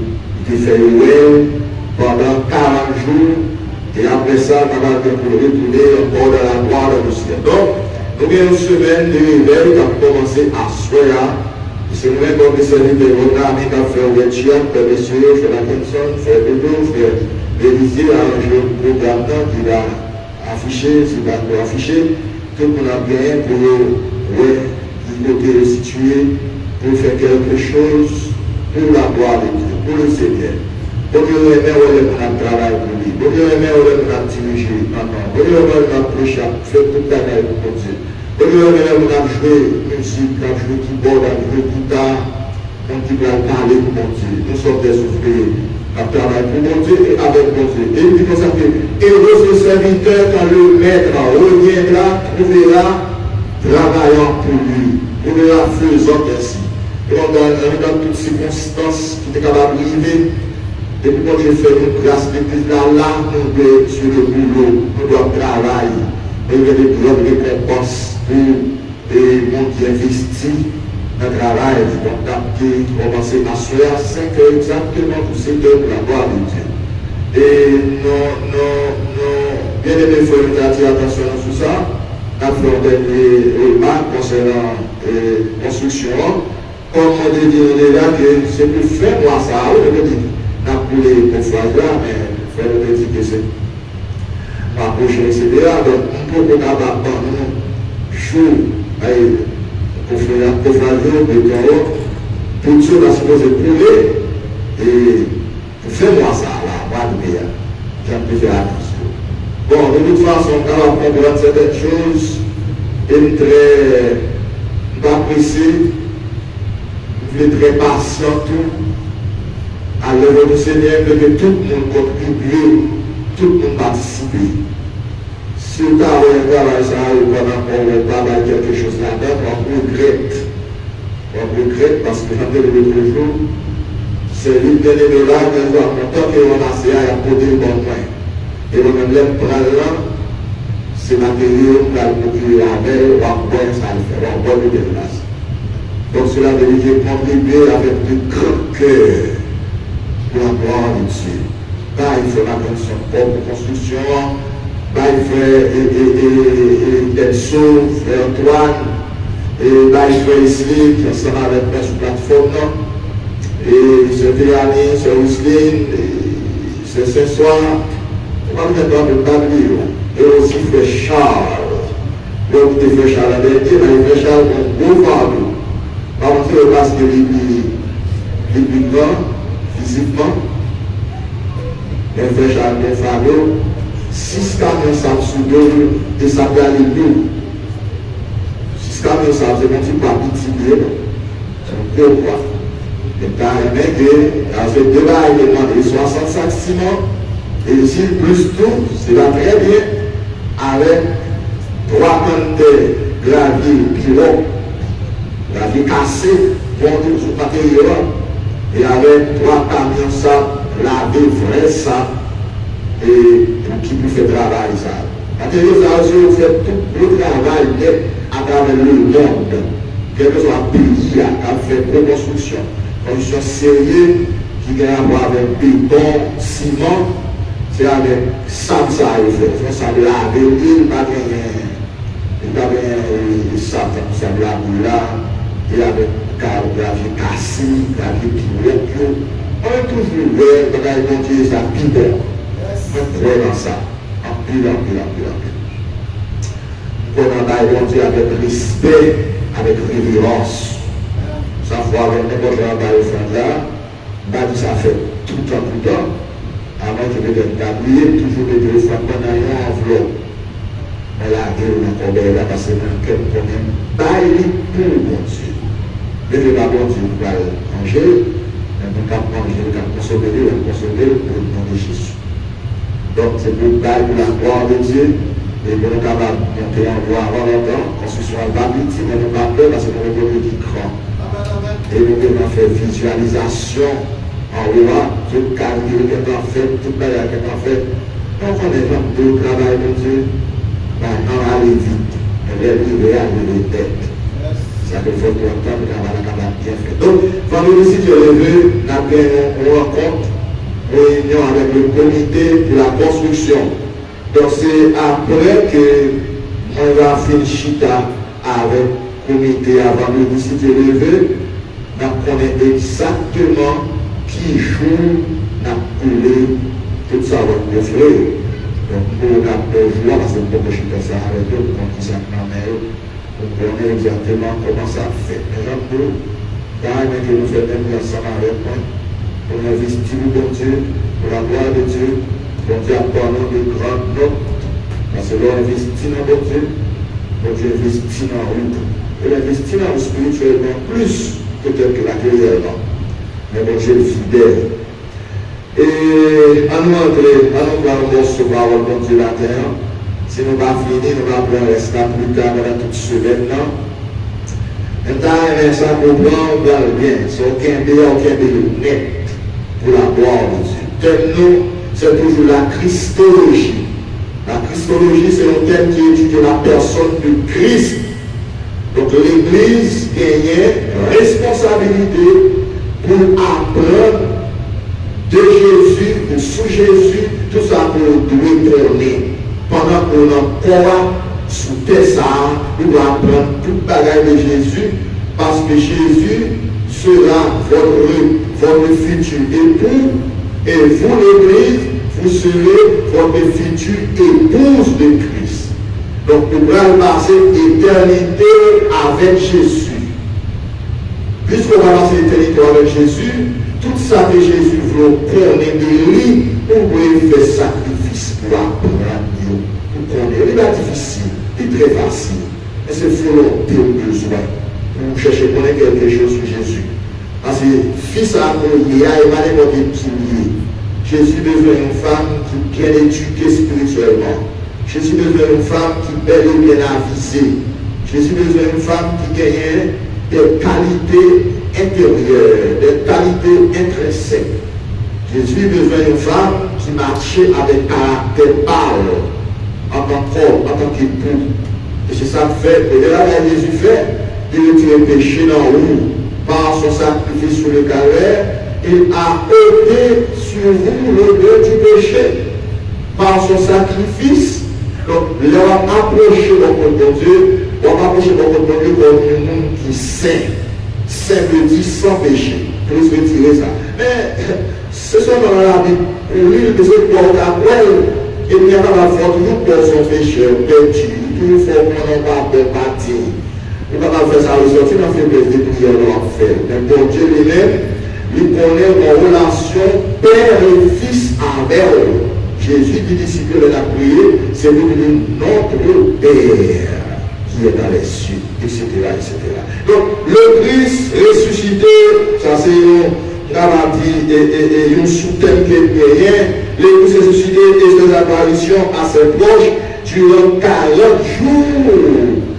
S7: Il était fait ouais pendant 40 jours. Et après ça, on va retourner encore dans la gloire de ciel. Donc, nous avons une semaine de réveil qui a commencé à soir. C'est nous-mêmes comme les serviteurs, on a mis à faire ouverture, faire messieurs, faire la personne, faire le dos, faire réviser, arranger un programme qui va afficher, c'est pas pour afficher, tout le monde a bien pour le situer, pour faire quelque chose pour la gloire de Dieu, pour le Seigneur. Pour que nous aimer, on a travail pour lui. Pour que nous aimer, on a dirigé. Pour que nous aimer, on a prêché, fait toute la guerre pour Dieu. Pour que nous aimer, on a joué musique, on a joué keyboard, on a joué guitare, on dit qu'on a parlé pour mon Dieu. Nous sommes des ouvriers. On travaille pour mon Dieu et avec mon Dieu. Et il dit comme ça que, heureux ce serviteur quand le maître reviendra, trouvera travaillant pour lui, trouvera faisant ainsi. Et on dans toutes circonstances qui étaient capables de vivre. Depuis que j'ai fait une grâce d'église là, nous devons sur le boulot, nous devons travailler. Il y a des grandes récompenses pour mon Dieu investi dans le travail. Donc, qui commencer à soir 5 heures exactement pour 7 heures pour la gloire de Dieu. Et bien aimé frères, nous attirons attention à tout ça. Nous avons fait un dernier remarque concernant la construction. Comme on dit déjà que c'est plus fait, moi ça, on peut dire. N'a pour les confrères là, mais faire le petit que c'est pas prochain, etc. Donc, on peut qu'on a nous jour, confrères, béton, pour Dieu, va se poser couler, et faire moi ça, là, pas de meilleur. J'aime plus faire attention. Bon, de toute façon, on va comprendre certaines choses, et pas pressé, vous êtes très patient, tout. À l'œuvre du Seigneur, que tout le monde contribue, tout le monde participe. Si vous avez un travail, ça arrive pendant qu'on travaille quelque chose là-dedans, on regrette. On regrette parce que j'en ai l'autre jour, c'est lui qui est là, qui est content qu'il y a un assez à côté du bon point. Et on même prendre là, c'est matériel qui a procuré avec, on va ça le fait, on va le déplacer. Donc cela veut dire contribuer avec du grand cœur. Pour la gloire de Dieu. Là, il faut la son propre construction. Là, il fait Delso, frère Antoine. Et là, il fait ici, qui est ensemble avec moi sur la plateforme. Et c'est Théanie, c'est Roselyne, c'est ce soir. On va mettre dans le tablier. Et aussi frère Charles. Donc, il fait Charles à dernier, mais il fait Charles un beau fardeau. Par contre, le passe de l'Église physiquement, les frères Charles fardeau, 6 camions Samsung et ça peut aller lourd. 6 camions Samsung, c'est un petit papier tigre, c'est un gros quoi. Et quand il y a fait 2 barres, il demande 60 sacs ciment, et ici, plus tout, c'est là très bien, avec 3 tonnes de gravier pilot, gravier cassé, monté sur le matériel. Et avec 3 camions ça, laver vrai ça, et pour qui peut faire travail ça. La télévision fait tout le travail à travers le monde, quel que soit le pays, à faire construction sérieuse, qui vient à voir avec béton, ciment, c'est avec sable ça il fait. Ça laver l'île, pas de sable là, et avec gravier cassé, gravier pilot, on est toujours vert, on a monté ça pire. On est dans ça, en pile. On a monté avec respect, avec révérence. Ça faut avec n'importe quel travail là, ça fait tout le temps. Avant que je me tablier, toujours des téléphones pendant une enveloppe. On l'a dit, on a combien là, parce que quel problème, bail pour mon Dieu. Mais le bon Dieu va manger, mais on va manger, on va consommer pour le nom de Jésus. Donc c'est pour bail pour la gloire de Dieu, Et nous sommes capables de monter en voie avant longtemps, qu'on se soit pas petit, mais nous pas peur parce que nous avons un petit cran. Et nous devons faire visualisation en roi, tout calcul qui est en fait, tout le qui est en fait. Donc on est dans le travail de Dieu, maintenant aller vite, et les à les têtes. Ça fait faut tout le temps, mais on va bien faire. Donc, vendredi, si Dieu le veut, nous avons une rencontre, une réunion avec le comité pour la construction. Donc c'est après que on va faire chita avec le comité avant de décider de lever, nous connaissons exactement qui joue, nous coulé tout ça avec le frère. Donc nous avons joué parce que nous chita ça avec eux, pour qu'ils s'en amènent, pour connaître exactement comment ça fait. Mais j'avoue, quand nous faisons même ensemble avec moi, pour investir dans Dieu, pour la gloire de Dieu. Bon Dieu apporte de grandes notes, parce que l'on investit dans bon Dieu investit dans route. Il investit dans le spirituellement plus peut-être que matériellement. Mais bon Dieu est fidèle. Et à nous entrer, à nous voir le morceau parole bon Dieu la terre. Si nous ne pas fini, nous allons prendre rester plus tard pendant toute semaine. Maintenant, ça comprend bien. C'est aucun bénéfice net pour la gloire de Dieu. Nous, c'est toujours la Christologie. La Christologie, c'est un thème qui étudie la personne de Christ. Donc l'Église gagne responsabilité pour apprendre de Jésus, ou sous Jésus, tout ça pour nous tourner. Pendant qu'on a encore sous terre, nous devons apprendre toute bagaille de Jésus, parce que Jésus sera votre futur époux. Et vous, l'Église, vous serez votre future épouse de Christ. Donc, nous allons passer l'éternité avec Jésus. Puisqu'on va passer l'éternité avec Jésus, tout ça que Jésus veut qu'on ait de lui, on peut faire sacrifice pour apprendre pour qu'on ait. Il est difficile, il est très facile. Mais c'est volonté au besoin pour chercher à connaître quelque chose sur Jésus. Parce que fils à il y a émané qui lié. Jésus besoin d'une femme qui est bien éduquée spirituellement. Jésus besoin d'une femme qui est belle et bien avisée. Jésus besoin d'une femme qui gagne des qualités intérieures, des qualités intrinsèques. Jésus besoin d'une femme qui marche avec caractère pâle, en tant qu'homme, en tant qu'époux. Et c'est ça que fait, et là, Jésus fait, il retire le péché dans l'eau. Par son sacrifice sur le calvaire, il a ôté sur vous l'odeur du péché. Par son sacrifice, donc, l'on a approché votre Dieu, on a approché votre Dieu comme un monde qui est saint. Saint veut dire sans péché. Plus retirer ça. Mais, ce sont dans la Bible, pour lui, que c'est pour après, et il n'y a pas la foi toujours pour son péché, perdu, toujours faut qu'on n'ait pas de bâtir. On ne va pas faire ça ressortir dans le faiblesse des prières de l'enfer. Mais pour Dieu lui-même, il connaît en relation père et fils avec eux. Jésus dit disciple de la prière, c'est pour dire notre Père qui est dans les cieux, etc. etc. Donc le Christ ressuscité, ça c'est un sous-thème qui est rien. Le Christ ressuscité et ses apparitions assez proches durant 40 jours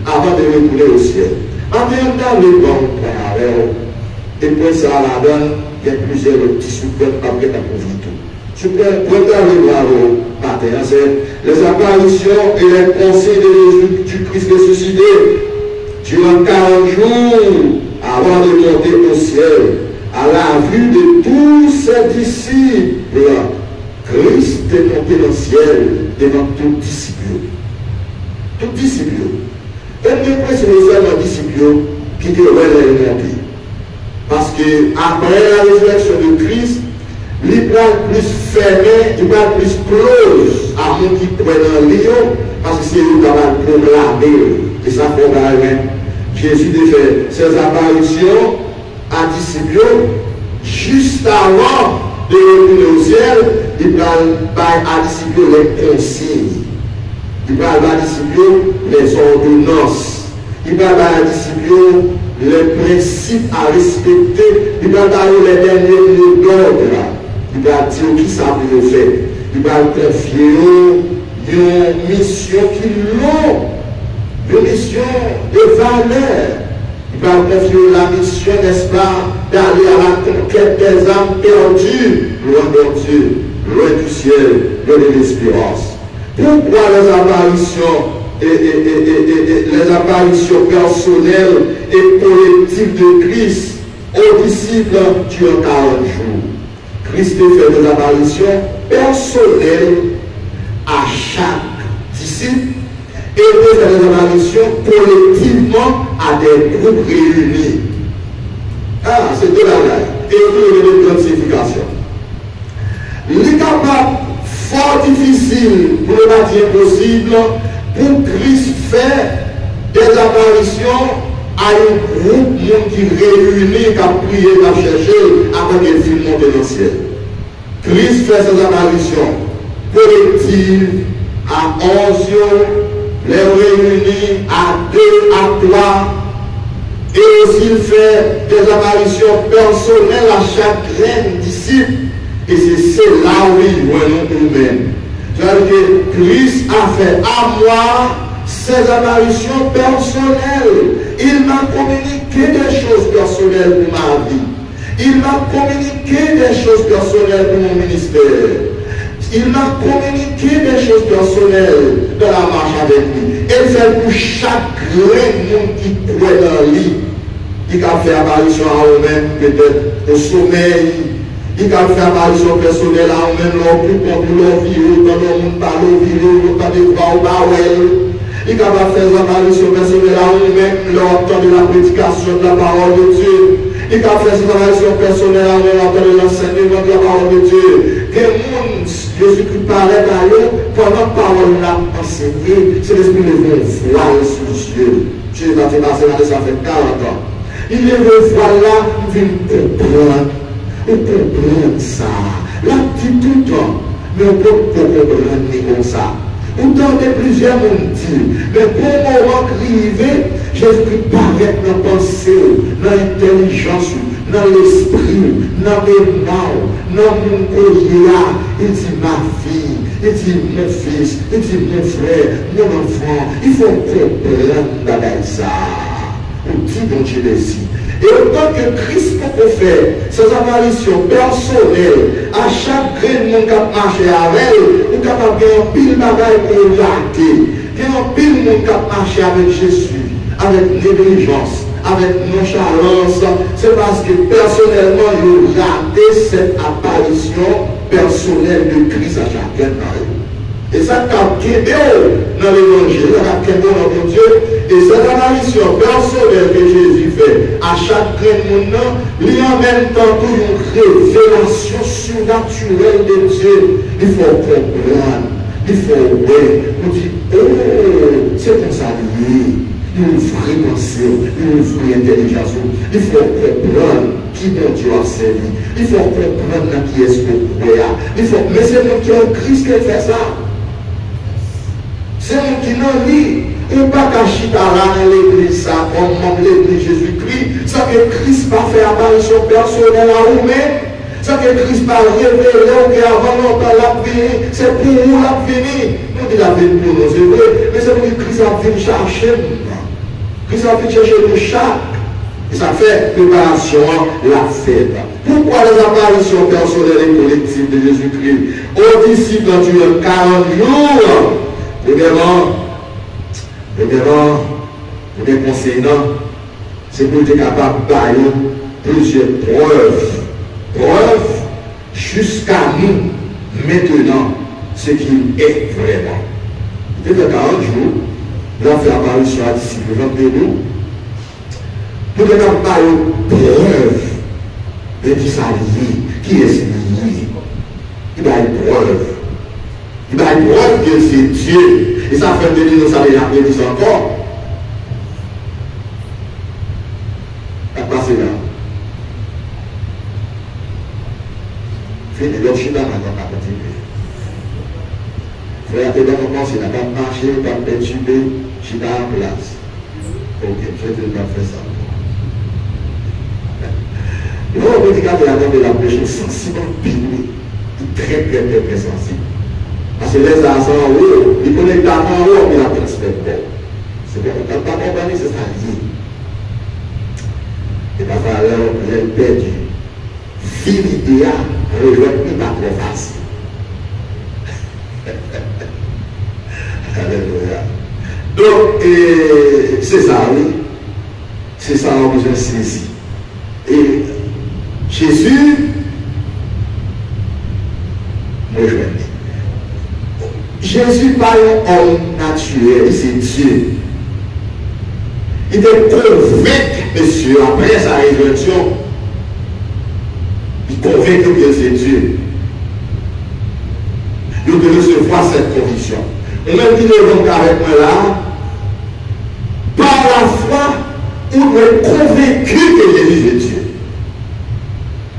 S7: avant de retourner au ciel. Maintenant, dans le bon point avec eux, et puis ça la donne, il y a plusieurs petits sous-thèmes après la tout. Je peux regarder au matin, c'est les apparitions et les pensées de Jésus du Christ ressuscité durant 40 jours avant de monter au ciel, à la vue de tous ses disciples. Christ est monté dans le ciel devant tous disciples. Tous disciples. Et nous précisons seulement disciples qui étaient montés. Parce que après la résurrection de Christ, il va plus fermé, il va plus close à ceux qui prennent un lion, parce que c'est eux qui vont proclamer. Et ça fait même. Jésus a fait ses apparitions à disciples juste avant de retourner au ciel. Il va à disciples les consignes. Il va à disciples les ordonnances. Il va à disciples les principes à respecter. Il va donner les derniers mots d'ordre. Il va dire qui ça peut faire. Il va confier une mission qui l'ont, une mission de valeur. Il va confier la mission, n'est-ce pas, d'aller à la conquête des âmes perdues, loin de Dieu, loin du ciel, loin de l'espérance. Pourquoi les apparitions personnelles et collectives de Christ aux disciples durant 40 jours? Christ fait des apparitions personnelles à chaque disciple et fait des apparitions collectivement à des groupes réunis. Ah, c'est de la blague. Et une grande signification. Il est capable, fort difficile, pour ne pas dire impossible, pour Christ faire des apparitions à un groupe qui réunit, qui a prié, qui a cherché, avant qu'il finisse monter dans le ciel. Christ fait ses apparitions collectives à 11 jours, les réunit à 2, à 3, et aussi il fait des apparitions personnelles à chaque disciple. Et c'est là où il voit nous-mêmes. C'est-à-dire que Christ a fait à moi ses apparitions personnelles. Il m'a communiqué des choses personnelles pour ma vie. Il m'a communiqué des choses personnelles pour mon ministère. Il m'a communiqué des choses personnelles dans la marche avec lui. Et c'est pour chaque monde qui croit dans lui. Il a fait apparition à eux-mêmes, peut-être au sommeil. Il a fait apparition personnelle à eux-mêmes, leur plus contre leur vie, dans le monde par leur vie, dans des voix au bawel. Il a fait apparition personnelle à eux-mêmes, leur temps de la prédication de la parole de Dieu. Il a fait apparition personnelle à eux-mêmes, leur temps de l'enseignement de la parole de Dieu. Que le monde, Jésus-Christ parlait à eux, pendant que la parole l'a enseigné, c'est l'esprit de voile sur les yeux. Jésus a fait passer là, ça fait 40 ans. Il est le voile là, il vient comprendre. On comprend ça. Là, dit tout le temps, mais on peut comprendre comme ça. Autant de plusieurs mondes disent, mais pour moment arrivé, Jésus-Christ paraît dans la pensée, dans l'intelligence, dans l'esprit, dans les mémoire, dans mon collier. Il dit ma fille, il dit mon fils, il dit mon frère, mon enfant. Il faut comprendre ça. On dit donc Dieu décide. Et autant que Christ peut faire ses apparitions personnelles à chaque grain de monde qui a marché avec elle, ou capable de faire un pile bagaille pour rater. Il y a un pile monde qui a marché avec Jésus, avec négligence, avec nonchalance. C'est parce que personnellement, il a raté cette apparition personnelle de Christ à chacun d'entre eux. Et ça capte dans l'évangile, ça capte dans Dieu. Et cette apparition personnelle que Jésus fait à chaque monde, il y a en même temps une révélation surnaturelle de Dieu. Il faut comprendre, il faut voir, on dit, oh, c'est comme ça lié. Il faut penser, il faut intelligence. Il faut comprendre qui bon Dieu a servi. Il faut comprendre qui est-ce qu'on croit. Mais c'est mon qui est Christ qui fait ça. C'est mon qui n'en lit. On ne peut pas cacher dans l'église ça, comme l'église Jésus-Christ. Ça que Christ va faire apparition personnelle à vous-même. Ça que Christ va révéler avant longtemps la vie. C'est pour vous la vie. Nous disons la vie pour nous, c'est vrai. Mais c'est pour que Christ a venu chercher nous. Christ a venu chercher nous chaque. Et ça fait préparation la fête. Pourquoi les apparitions personnelles et collectives de Jésus-Christ aux disciples durant 40 jours? Premièrement, pour des conseillants, c'est pour être capable de faire plusieurs preuves jusqu'à nous, maintenant, ce qu'il est vraiment. Il y a 40 jours, il a fait apparition à disciples de nous, pour être capable de faire preuve de qui ça lié, qui est ce lié. Il va une preuve. Il va une preuve que c'est Dieu. Et ça fait de nous, ça déjà prédit encore. Ça passe là. Fini, donc je suis dans la continuer. Frère, tu dois commencer, il n'a pas marché, il n'a pas perturbé, je suis dans la place. Ok, je vais te faire ça. Le prédicateur de la pêche est sensible, très sensible. Parce que les argent en haut, ils connaissent d'argent en haut, mais la transfert. C'est bien, quand ta compagnie, c'est ça lié. Et la valeur, elle est perdue. Vie idéale, rejoindre n'est pas très facile. Alléluia. Donc, c'est ça, oui. C'est ça, on a besoin de saisir. Et Jésus, me joignez. Jésus pas un homme naturel, c'est Dieu. Il est convaincu, monsieur, après sa résurrection, il convainc que c'est Dieu. Nous devons recevoir cette conviction. Et même qui est donc avec moi là, par la foi, on est convaincu que Jésus est Dieu.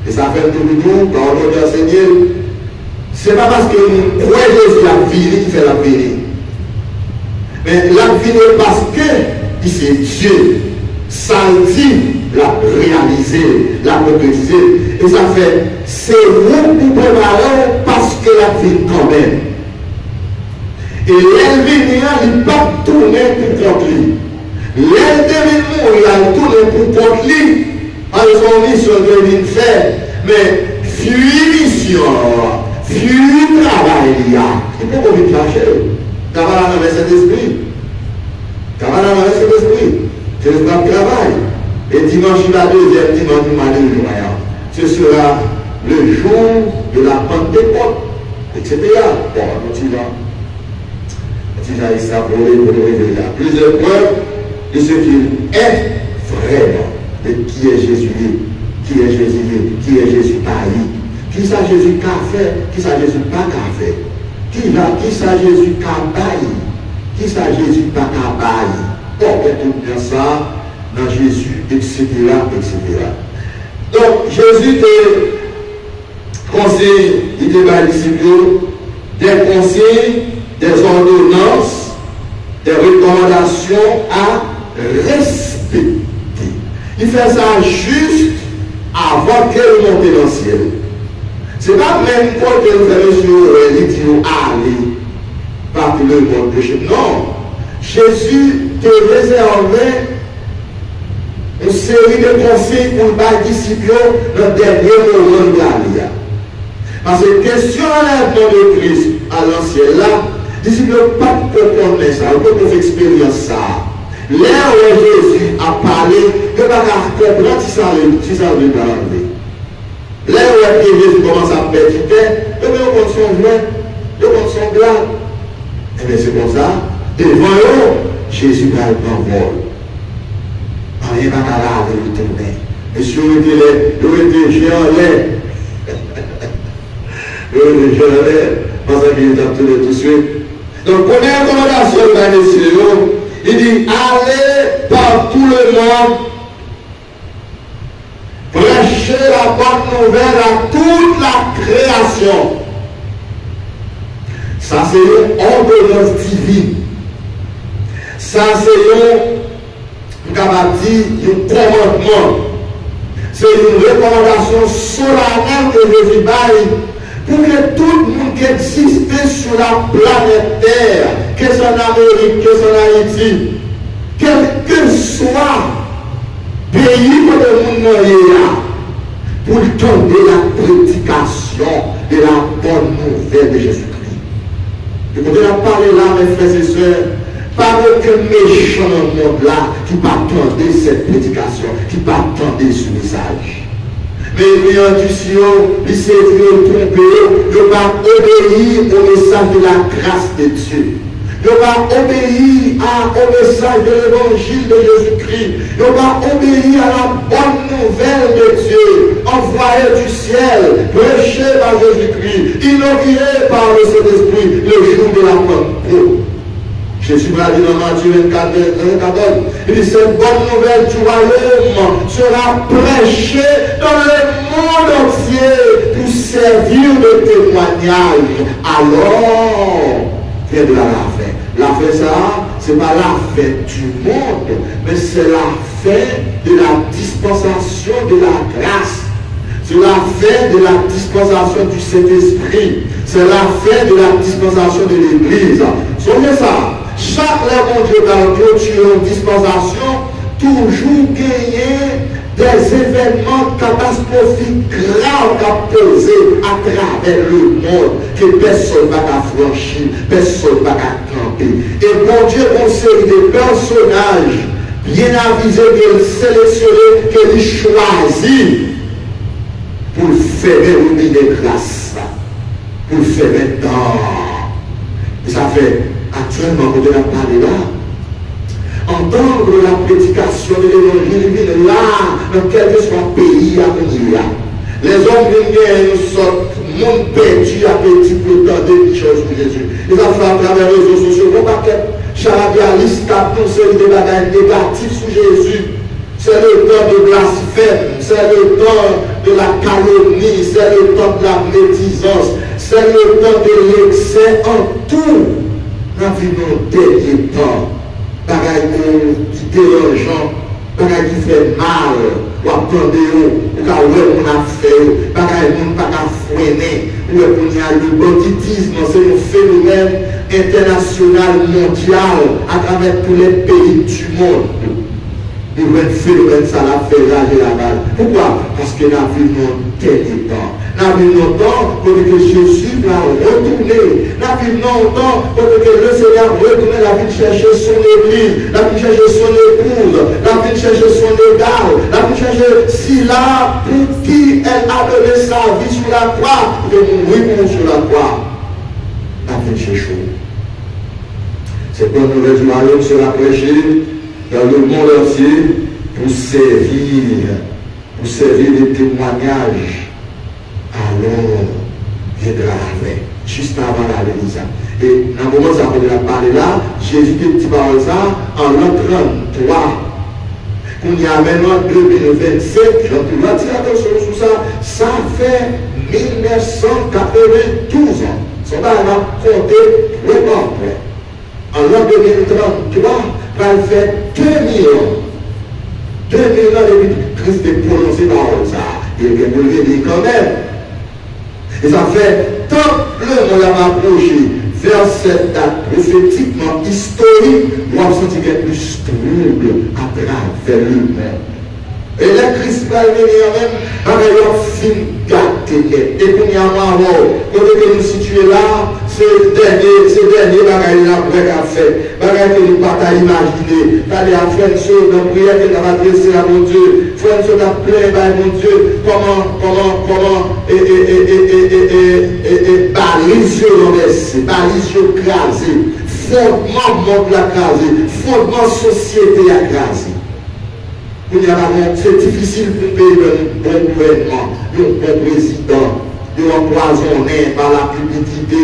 S7: Et ça fait tout nous, par le nom du Seigneur, c'est pas parce que nous croyons Jésus la vie qui fait la vie. Mais la vie est parce que c'est Dieu. Ça dit, l'a réalisé, l'a concrétisé. Et ça fait, c'est nous qui préparons parce que la vie quand même. Et l'élevée, il n'est pas tourné pour contre lui. L'élevée, il a tourné pour contre lui. Par son mission de lui faire. Mais, fruition, fruit travail, il y a. Il faut qu'on vienne chercher. Travail dans cet esprit. Travail dans cet esprit. C'est le travail. Et dimanche, la deuxième dimanche du mois de juin, ce sera le jour de la Pentecôte, etc. Bon, nous disons ça pour nous révéler plusieurs preuves de ce qu'il est vraiment, de qui est Jésus, qui est Jésus, qui est Jésus Paris, qui ça Jésus qu'a fait, qui ça Jésus pas qu'a fait, qui ça Jésus qu'a baillé, qui ça Jésus pas qu'a baillé. Bon, et tout bien ça dans Jésus, etc., etc. Donc, Jésus te conseille, il te va disciples, des conseils, des ordonnances, des recommandations à respecter. Il fait ça juste avant qu'elle monte dans le ciel. Ce n'est pas même quand il fait sur il dit allez, par le monde de Jésus. Non, Jésus te réservait une série de conseils pour les disciples dans le dernier moment de la vie. Parce que question l'enlèvement de Christ à l'ancien là, les disciples n'ont pas comprendre ça, ils n'ont pas faire expérience ça. Là où Jésus a parlé, ils n'ont pas comprendre si ça veut pas enlever. Là où Jésus commence à perdre du temps, ils ont son joint, ils ont son blanc. Et bien c'est comme ça, devant eux, Jésus va être en vol. Il va là avec le tourner. Monsieur, il était géant l'air. Il était géant l'air. Parce qu'il est tourné tout de suite. Donc, première recommandation de il dit allez par tout le monde, prêcher la bonne nouvelle à toute la création. Ça, c'est une ordonnance divine. Ça, c'est un commandement. C'est une recommandation solennelle que Jésus baille pour que tout le monde qui existe sur la planète Terre, que ce soit en Amérique, que ce soit en Haïti, quel que soit le pays où le monde est là, pour tendre la prédication de la bonne nouvelle de Jésus-Christ. Je voudrais en parler là, mes frères et sœurs. Pas aucun méchant dans le monde là qui va attendre cette prédication, qui va attendre ce message. Mais les intuitions, les séduits trompés, ne va obéir au message de la grâce de Dieu. Ne va obéir au message de l'évangile de Jésus-Christ. Ne va obéir à la bonne nouvelle de Dieu, envoyée du ciel, prêchée par Jésus-Christ, inaugurée par le Saint-Esprit le jour de la Pentecôte. Jésus m'a dit dans Matthieu 24, il dit cette bonne nouvelle du royaume sera prêchée dans le monde entier pour servir de témoignage. Alors, vient de la fête. La fête, ça, ce n'est pas la fête du monde, mais c'est la fête de la dispensation de la grâce. C'est la fête de la dispensation du Saint-Esprit. C'est la fin de la dispensation de l'Église. Songez ça. Chaque mon Dieu dans une dispensation, toujours gagner des événements catastrophiques graves à poser à travers le monde que personne ne va franchir, personne ne va camper. Et mon Dieu, on série de personnages bien avisés, bien sélectionnés, qu'il choisit pour faire une de grâce, pour faire un temps. Et ça fait actuellement, on doit parler là. Entendre la prédication de l'évangile là, dans quel que soit le pays à venir. Les hommes viennent nous sortent, monde perdu à petit peu dans des choses pour Jésus. Ils ont fait à travers les réseaux sociaux, on va charabéaliste qui a conseillé des bagages négatifs sur Jésus. C'est le temps de blasphème, c'est le temps de la calomnie, c'est le temps de la médisance, c'est le temps de l'excès en tout. Nous vivons dernier temps. Bagaille qui dérangeant, bagaille qui fait mal, ou attendez ou car on a fait, bagaille qui pas freiner, ou on y a le banditisme, c'est un phénomène international, mondial, à travers tous les pays du monde. Et le phénomène, ça l'a fait rager la balle. Pourquoi? Parce que nous vivons dernier temps. Nous vivons longtemps pour que Jésus va retourner. Nous vivons longtemps pour que le Seigneur retourne la vie de chercher son église, la vie de chercher son épouse, la vie de chercher son égal, la vie de chercher Sila pour qui elle a donné sa vie sur la croix, pour mourir sur la croix. La vie de chercher. C'est bonne nouvelle du royaume sera prêchée dans le monde entier pour servir de témoignage. Alors, viendra avec, juste avant la Venise. Et dans le moment où ça va parler là, Jésus dit parole ça en l'an 33. Qu'on y a maintenant 2027, j'en peux dire attention sur ça, ça fait 1992 ans. Ça va compter vraiment après. En l'an 2033, va faire 2000 ans. 2000 ans depuis que Christ est prononcé par ça. Il est relevé quand même. Et ça fait tant que le monde a approché vers cette date prophétiquement historique, on a senti qu'il y a plus trouble à travers le monde. Et les Christ va venir même, avec un film gâté. Et pour y avoir, quand nous nous situons là, c'est dernier bagaille là pour qu'a fait. Bagaille que nous ne pouvons pas imaginer. D'aller à faire une chose, dans la prière que nous avons adressée à mon Dieu. Faire une chose à plein, mon Dieu. Comment, balise renversée, balise crasée, fondement monde la crasée, fondement société à crasée. C'est difficile pour payer un bon gouvernement, un bon président, de empoisonné par la publicité,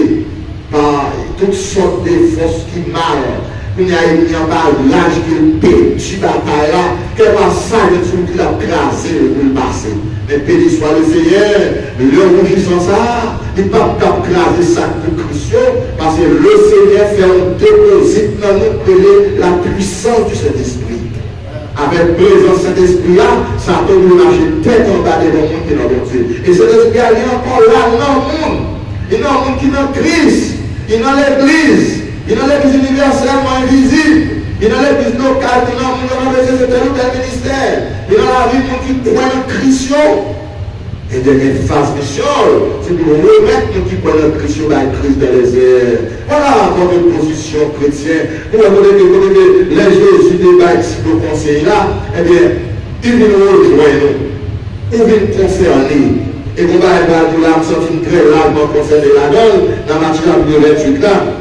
S7: par toutes sortes de forces qui marrent. Il y a un barrage qui est bataille là, quel passage qui l'a crasé pour le passé. Mais béni soit le Seigneur, le rougissant ça, il ne peut pas craser ça pour Christ, parce que le Seigneur fait un déposit dans nous, la puissance du Saint-Esprit. Avec présence de cet esprit-là, ça peut nous marcher tête en bas devant le monde qui est dans le Dieu. Et cet esprit est encore là dans le monde. Il y a un monde qui est dans Christ, il est dans l'église, il est dans l'église universellement invisible, il est dans l'église locale, il est dans le monde qui a tel ou tel ministère, il est dans la vie de monde qui croit en Christ. Et dernière phase mission, c'est pour remettre nous qui croient en Christ dans les airs. Voilà encore une position chrétienne. Pour les Jésus débat ici le conseil là, eh bien, il vient nous rejoindre, il vient concerner. Et vous allez voir de l'âme sortir très largement concerné la donne, dans Matthieu 28 là.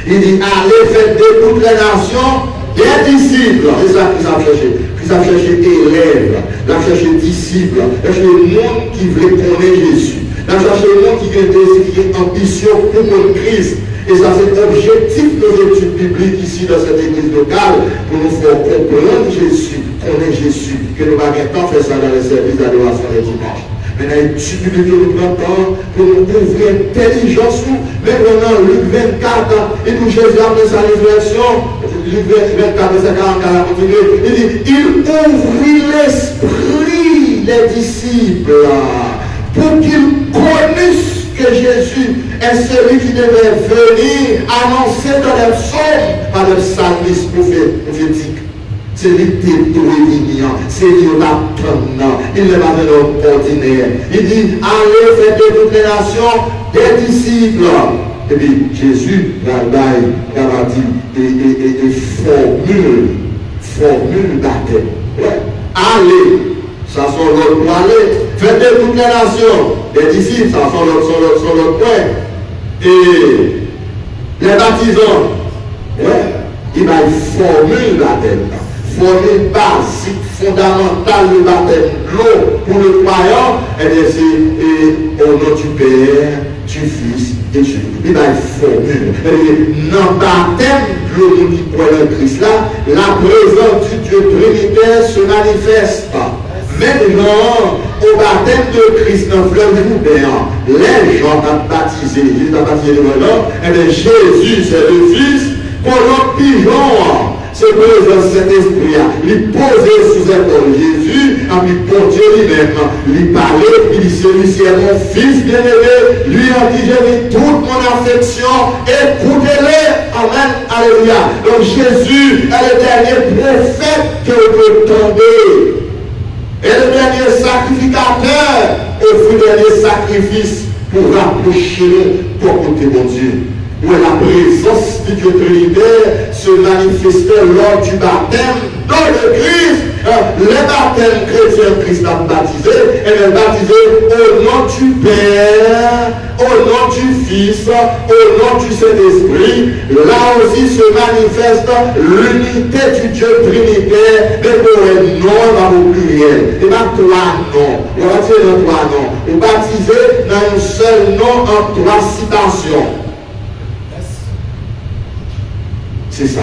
S7: Il dit, allez faites de toutes les nations des disciples. C'est ça qu'ils ont cherché. Ils ont cherché élèves, ils ont cherché disciples, ils ont cherché le monde qui veut connaître Jésus. Ils ont cherché le monde qui a désir, qui a ambition pour le Christ. Et ça, c'est l'objectif de l'étude biblique ici dans cette église locale, pour nous faire comprendre Jésus, connaître Jésus, que nous n'avons pas fait ça dans les services d'adoration les dimanches. Maintenant, l'étude biblique que nous prenons pour nous ouvrir l'intelligence, mais maintenant, Luc 24, et nous Jésus après sa résurrection, Luc 24, verset 44, il dit, il ouvrit l'esprit des disciples pour qu'ils connaissent que Jésus est celui qui devait venir annoncer dans les psaumes par le psalmiste prophétique. C'est lui qui est réunion, c'est lui qui l'attend, il n'est pas un ordinaire. Il dit, allez faire de toutes les nations des disciples. Et puis Jésus va dire et formule baptême. Ouais. Allez, ça sont l'autre pour aller. Faites de toutes les nations des disciples, ça sont l'autre point. Et les baptisants, ouais, il va formule baptême. Formule basique, fondamentale du baptême de l'eau pour le croyant, et bien c'est au nom du Père, du Fils et du Jésus. Il va formule. Dans le baptême de l'eau qui croit le Christ là, la présence du Dieu Trinitaire se manifeste. Maintenant, au baptême de Christ dans le fleuve Jourdain, les gens ont baptisé, Jésus a baptisé le nom, et bien Jésus c'est le Fils, pour l'autre pigeon. C'est présence Saint-Esprit, il posait sous épaule Jésus, à lui bon Dieu lui-même, lui parlait, il dit celui-ci est mon fils bien-aimé, lui a dit j'ai mis toute mon affection, écoutez-le, amen, alléluia. Donc Jésus est le dernier prophète que vous pouvez tomber, et le dernier sacrificateur, offre le dernier sacrifice pour rapprocher nous pour côté mon Dieu. Où la présence du Dieu Trinitaire se manifestait lors du baptême dans le Christ. Les baptêmes chrétiens, Christ a baptisé, et les baptisé au nom du Père, au nom du Fils, au nom du Saint-Esprit. Là aussi se manifeste l'unité du Dieu Trinitaire, mais pour un nom au pluriel. Et pas trois noms. On va dire trois noms. On baptisé dans un seul nom en trois citations. C'est ça.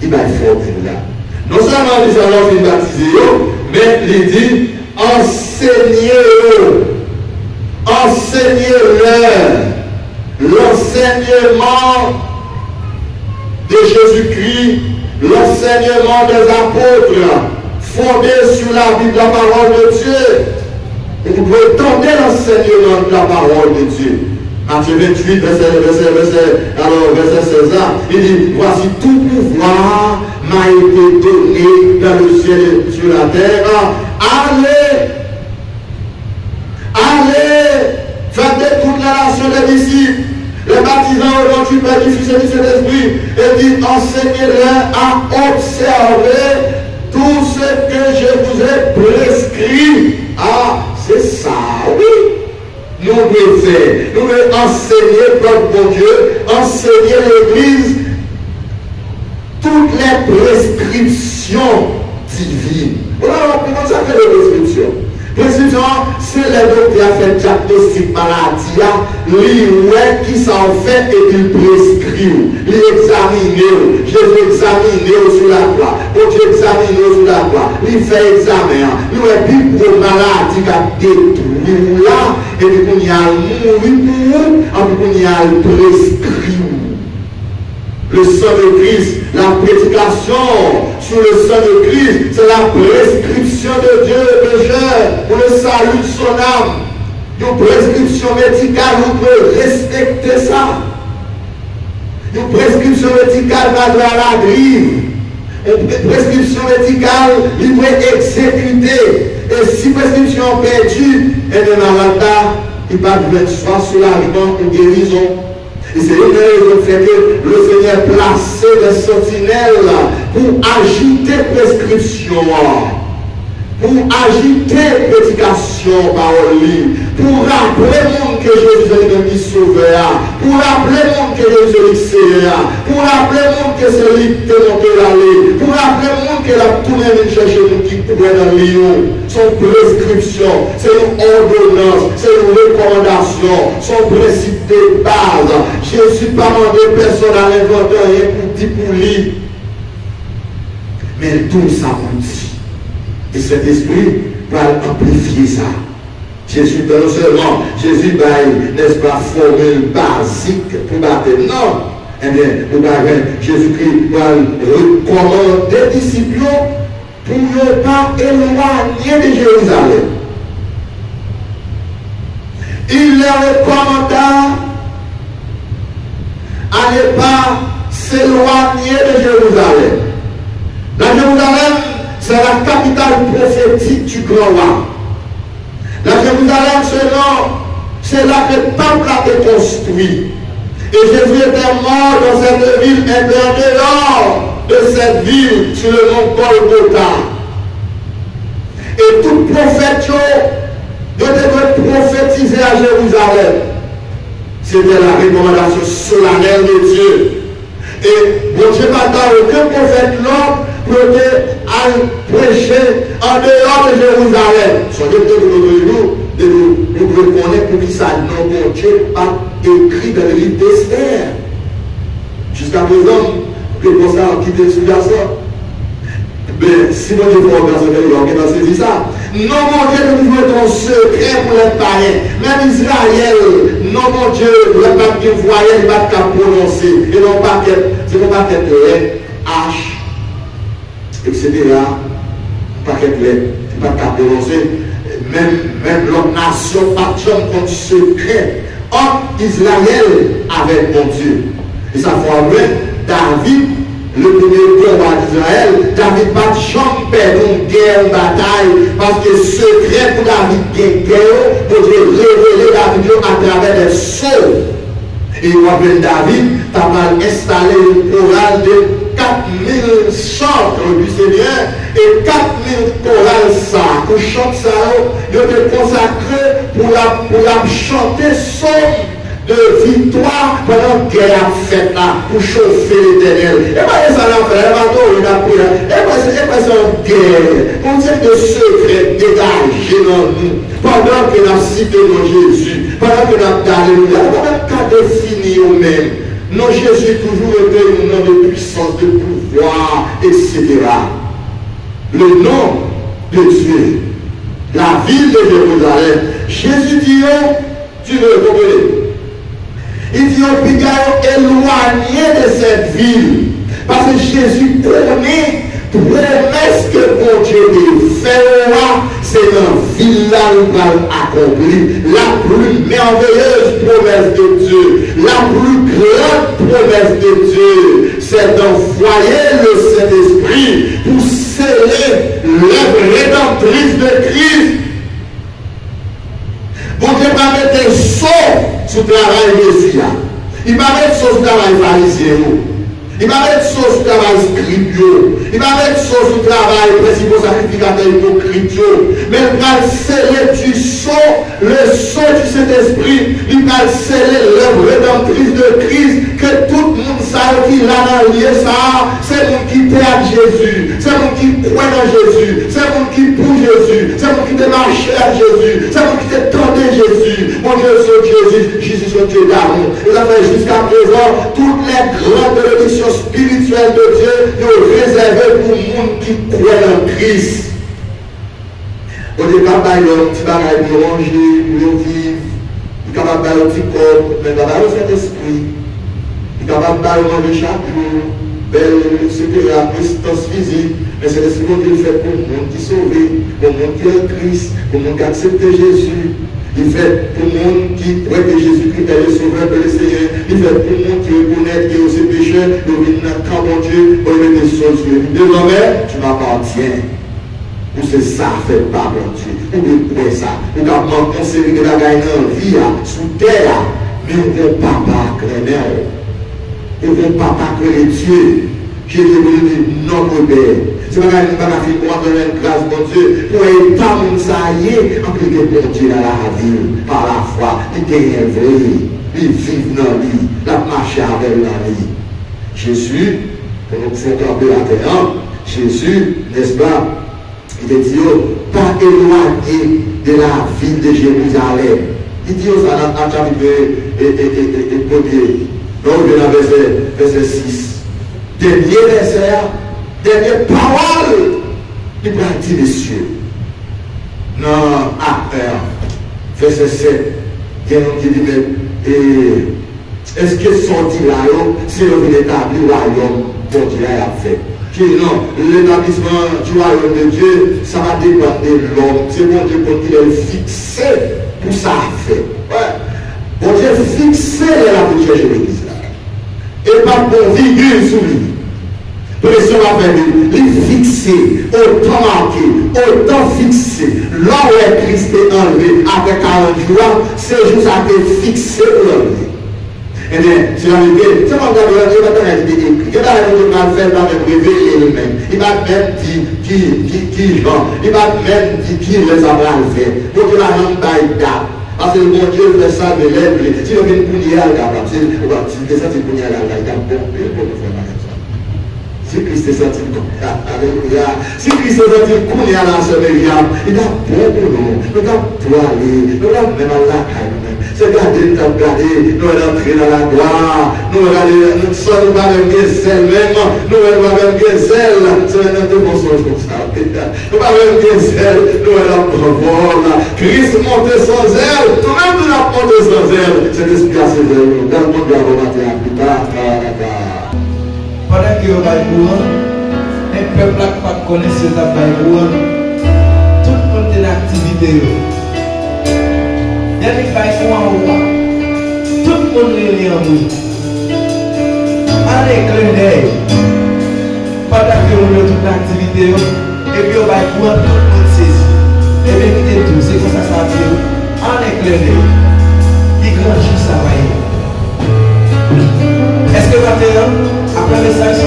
S7: Il va être fort là. Non seulement il s'annonce qu'il baptisé, mais il dit enseignez-le. Enseignez-le. L'enseignement de Jésus-Christ, l'enseignement des apôtres, fondé sur la Bible, la parole de Dieu. Et vous pouvez tenter l'enseignement de la parole de Dieu. Matthieu 28, verset 16, il dit, voici tout pouvoir m'a été donné dans le ciel et sur la terre. Allez, faites de toute la nation des disciples, les baptisants au nom du Père, du Fils et du Saint-Esprit, et dit, enseignez-leur à observer tout ce que je vous ai prescrit. Ah, c'est ça, oui. Nous devons faire, nous devons enseigner notre bon Dieu, enseigner l'Église toutes les prescriptions divines. Voilà, comment ça fait les prescriptions? Prescription, c'est les docteurs qui ont fait diagnostic maladie, lui, qui s'en fait et il prescrit, il examine, Jésus examine sur la croix, pour Dieu examine sur la croix, il fait examen, nous est plus pour maladie qui a détruit là, et puis qu'on y a mourir pour nous, et puis qu'on y a prescrit. Le sang de Christ, la prédication sur le sang de Christ, c'est la prescription de Dieu au pécheur pour le salut de son âme. Une prescription médicale, vous pouvez respecter ça. Une prescription médicale va à la grive. Une prescription médicale, il peut exécuter. Et si prescription perdue, et le malade, il va devoir soit soulagement ou guérison. Et c'est une raison fait que le Seigneur plaçait des sentinelles pour agiter prescription, pour agiter prédication par lui, pour rappeler le monde que Jésus est le sauveur, pour rappeler le monde que Jésus est le Seigneur, pour rappeler le monde que c'est lui qui est monté l'allée, pour rappeler le monde qu'il a tourné à chercher nous qui pourrait dans le lion. Son prescription, c'est une ordonnance, c'est une recommandation, son principe de base. Jésus n'a pas demandé personne à l'inventer rien pour dire pour lui. Mais tout ça pour dire. Et cet esprit va amplifier ça. Jésus, non seulement, Jésus va, n'est-ce pas, formule basique pour battre. Non. Eh bien, Jésus-Christ va recommander des disciples pour ne pas éloigner de Jérusalem. Il les recommanda prophétique du grand roi. La Jérusalem, c'est là que le temple a été construit. Et Jésus était mort dans cette ville, et en dehors de cette ville, sur le mont Golgotha. Et tout prophète devait prophétiser à Jérusalem. C'était la recommandation solennelle de Dieu. Et bon Dieu n'a pas aucun prophète l'homme pour aller prêcher en dehors de Jérusalem. Soyez de nous reconnaître pour qui ça non, bon Dieu pas écrit dans le livre d'Esther. Jusqu'à présent, que pour ça, on quitte l'explication. Mais si mon Dieu faut personne qui a saisi ça. Non, mon Dieu, nous voulons ton secret pour les païens. Même Israël, non, mon Dieu, le pape qui voyait, il va te prononcer. Et non pas qu'être les H, etc. Pas qu'être les, il va te prononcer. Même l'autre nation, pas de contre secret. Or, Israël avec mon Dieu. Et ça fait David, le premier roi d'Israël, David pas de chambre perdre une guerre, une bataille, parce que secret pour David qui guerre, pour Dieu révéler David à travers des sauts. Et David a mal installé une chorale de 4000 chants du Seigneur et 4000 chorales ça. Pour chanter ça, il est consacré pour la chanter son de victoire pendant que guerre a fait là, pour chauffer l'éternel. Et pas ça l'a fait, et pas c'est une guerre, on sait de secret dégagé dans nous, pendant que nous avons cité nos Jésus, pendant que nous avons alléluia, pendant qu'à définir nous-mêmes. Non, Jésus toujours été un nom de puissance, de pouvoir, etc. Le nom de Dieu, la ville de Jérusalem, Jésus dit, tu veux comprendre. Il dit, on peut éloigner de cette ville. Parce que Jésus connaît promesse que mon Dieu fait, c'est dans ville là où va accomplir la plus merveilleuse promesse de Dieu, la plus grande promesse de Dieu, c'est d'envoyer le Saint-Esprit pour sceller l'œuvre rédemptrice de Christ. Bon Dieu va mettre un saut sur le travail de Messie. Il va mettre sur le travail pharisien. Il va mettre sur le travail scribio. Il va mettre sur le travail principal sacrificateur hypocrite. Mais il va sceller du saut, le saut du Saint-Esprit. Il va sceller l'œuvre rédemptrice de Christ. Que tout le monde sache qu'il a dans le lieu ça. C'est le monde qui perd Jésus. C'est le monde qui croit dans Jésus. C'est le monde qui pour Jésus. C'est le monde qui démarche à Jésus. C'est le monde qui t'attendait Jésus. Mon Dieu, c'est Jésus. Jésus, c'est Dieu d'amour. Et ça fait jusqu'à présent, toutes les grandes bénédictions spirituelles de Dieu sont réservées pour le monde qui croit en Christ. On est capable de petit bagage pour manger, pour vivre. Il est capable de petit corps, mais il est capable de Saint-Esprit. Il est capable de manger chaque jour. C'était la résistance physique, mais c'est ce qu'on dit fait pour le monde qui est sauvé, pour le monde qui est en Christ, pour le monde qui accepte Jésus. Il fait pour le monde qui croit que Jésus-Christ est le sauveur de l'Essayeur. Il fait pour le monde qui reconnaît qu'il est aussi pécheur, il vient dans le camp de Dieu, pour mettre des choses sur lui. Désormais, tu m'appartiens. Ou c'est ça, fait pas mon Dieu. Ou de quoi ça. Ou quand on conseille que la gagne en vie, sous terre, mais on ne papa créer. Et mon papa crée Dieu. Jésus dit notre Père. C'est pas une faire moi donner une grâce, mon Dieu, pour être mon saillé, appliquer mon Dieu dans la vie, par la foi, il gagne vrai, il vit dans la vie, la marche avec la vie. Jésus, pour nous faire tomber la terre, Jésus, n'est-ce pas, il dit, pas éloigné de la ville de Jérusalem. Il dit ça dans le chapitre 1er. Donc, on a verset 6. Dernier verset, dernière parole, il va dire, messieurs. Non, après, verset 7. Il y a un qui dit, est-ce que sorti là, c'est le établi royaume pour Dieu a fait? Je dis non, l'établissement du royaume de Dieu, ça va dépendre de l'homme. C'est bon Dieu pour qu'il est fixé pour ça fait. Ouais. Bon Dieu fixé là pour chercher l'église là. Et pas pour vigueur sur lui. Pression va faire il fixé, autant marqué, autant fixé. Là où est Christ est enlevé après 40 jours, ces jours ça a été fixé pour l'enlever. Eh bien, c'est la vérité. C'est mon gars, il va être écrit. Il va être fait, il va même révéler lui-même. Il va même dire qui Jean. Il va même dire qui les a fait. Pour que la jambe baille date. Parce que le bon Dieu fait ça de l'être. Si on vient pour lier à la capacité, on va descendre pour lier à la capacité. Si Christ est sorti comme ça, alléluia. Si Christ est sorti comme il y a la semaine, il a bon pour nous. Nous avons pour aller. Nous avons même à la caille. C'est garder, nous avons gardé. Nous allons entrer dans la gloire. Nous allons nous sommes pas même Gessel même. Nous allons même Gessel. C'est un deux mensonges comme ça. Nous allons même Gessel. Nous allons revoir. Christ monte sans zèle. Nous-mêmes nous avons monté sans zèle. C'est l'esprit à ses zèles. Dans le monde de la remonter à plus tard.
S2: Pendant que vous avez un peuple qui ne connaît ce travail, tout le monde est en activité. Il y a des gens en haut. Tout le monde est en haut. En éclair d'œil. Pendant que vous avez toute l'activité, et puis vous avez tout le monde saisi. Et bien, quittez tout, c'est comme ça ça va dire. En éclair d'œil. Il grandit ça va y. Est-ce que maintenant, après le message,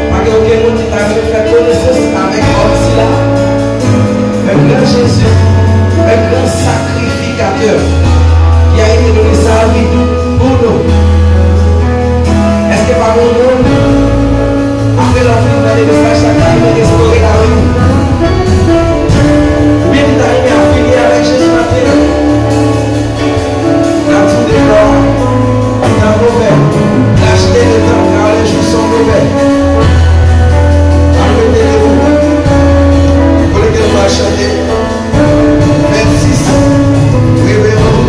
S2: parce que aucun monde qui t'a fait connaissance avec l'homme là, un grand Jésus, un grand sacrificateur, qui a été donné sa vie pour nous. Est-ce que par nous, après l'enfant dans les messages, ça a restauré la vie? Ou bien tu t'as arrivé à finir avec Jésus maintenant? Dans tout des corps, dans mauvais. L'achetez le temps car les jours sont mauvais. Arrêtez-vous. Vous voulez que nous chanter 26. Révérend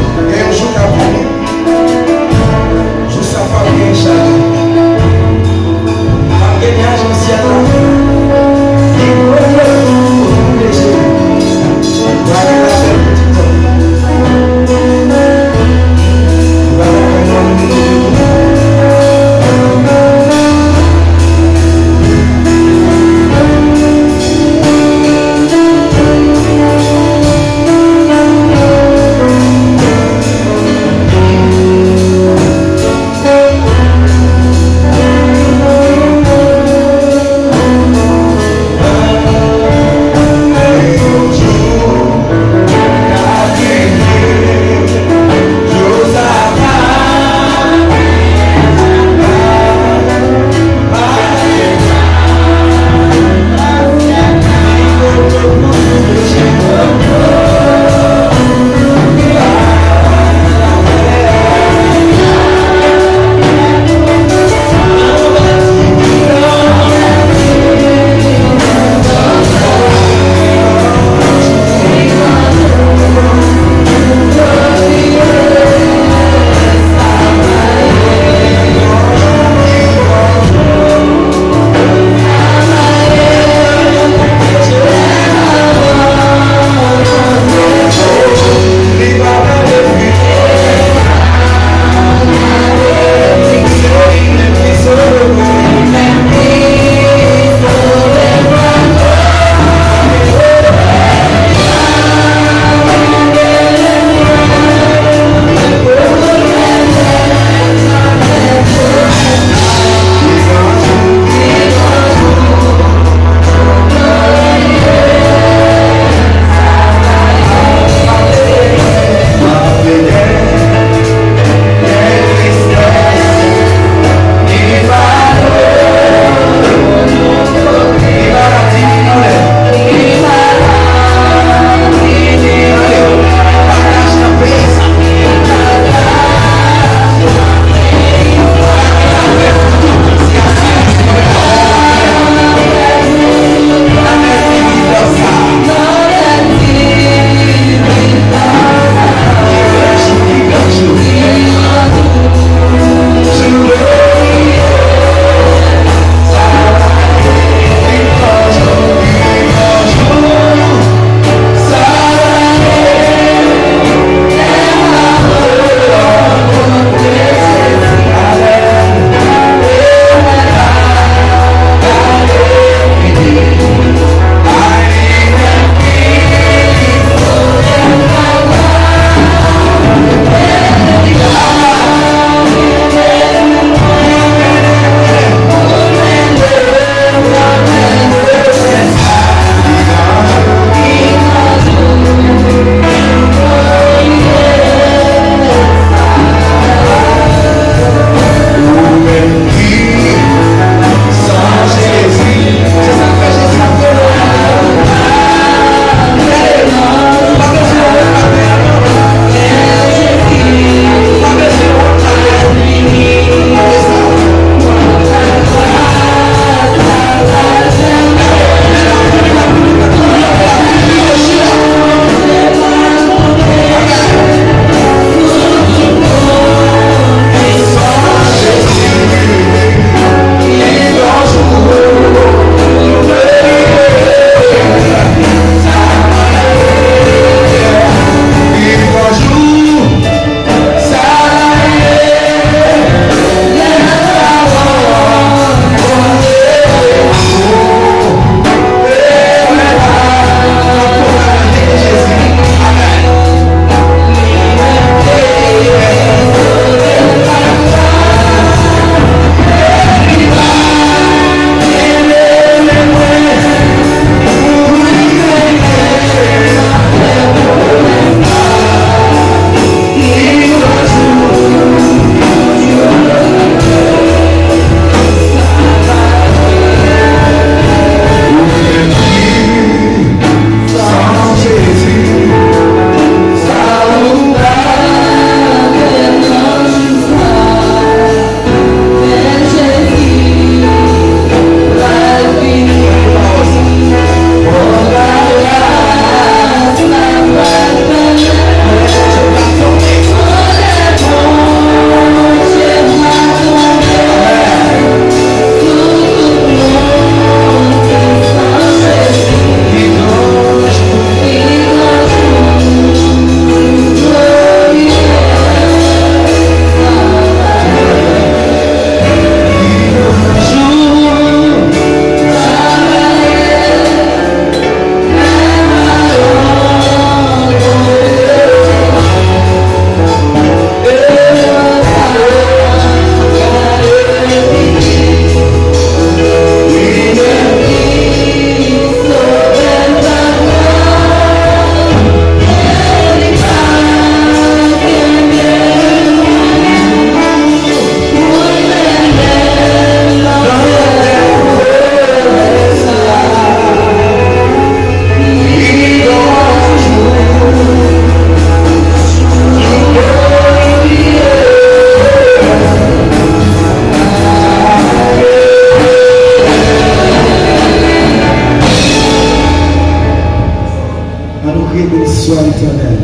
S2: soit l'Éternel.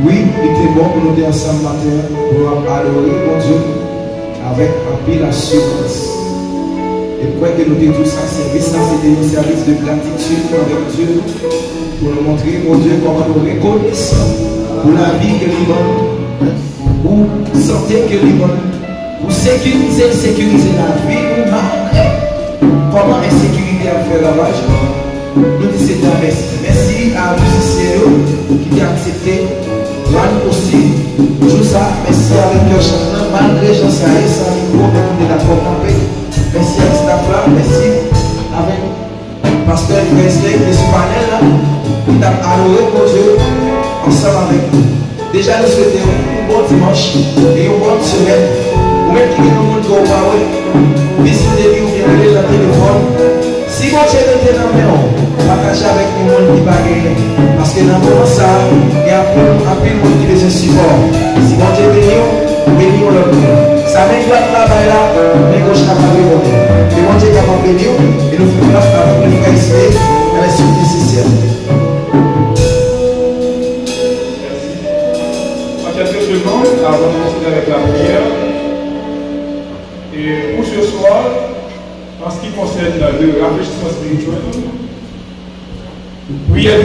S2: Oui, il était bon pour nous dire ensemble matin pour adorer mon Dieu avec un peu d'assurance. Et pour que nous disons tout ça, service, c'était un service de gratitude avec Dieu pour nous montrer, mon Dieu, comment nous reconnaissons pour la vie que nous donnons, pour la santé que nous donnons, pour sécuriser la vie, pour marquer comment l'insécurité a fait ravage. Nous disons merci. Merci à musiciens qui ont accepté. Rendre aussi, tout ça, merci avec le chanteur, malgré Jean Saïd, ça micro, mais on est d'accord campé. Merci à staff là, merci avec Pasteur Wesley, qui est sur panel là, qui t'a adoré pour Dieu, ensemble avec nous. Déjà, nous souhaitons un bon dimanche et une bonne semaine. Ou même qui est dans le monde qui va visiter ou bien aller dans le téléphone. Si mon Dieu était dans le maison, partagez avec nous le monde qui va gagner. Parce que dans le moment ça, il y a un peu de monde qui les support. Si mon Dieu bénit, on le fait. Ça met la travail là, mais gauche n'a pas de bonheur. Et mon Dieu est capable de bénir, et nous faisons place avec les frères ici, dans les suites nécessaires.
S6: Merci. En quelques secondes, avant de continuer avec la prière, et pour ce soir, en ce qui concerne le rafraîchissement spirituel, prière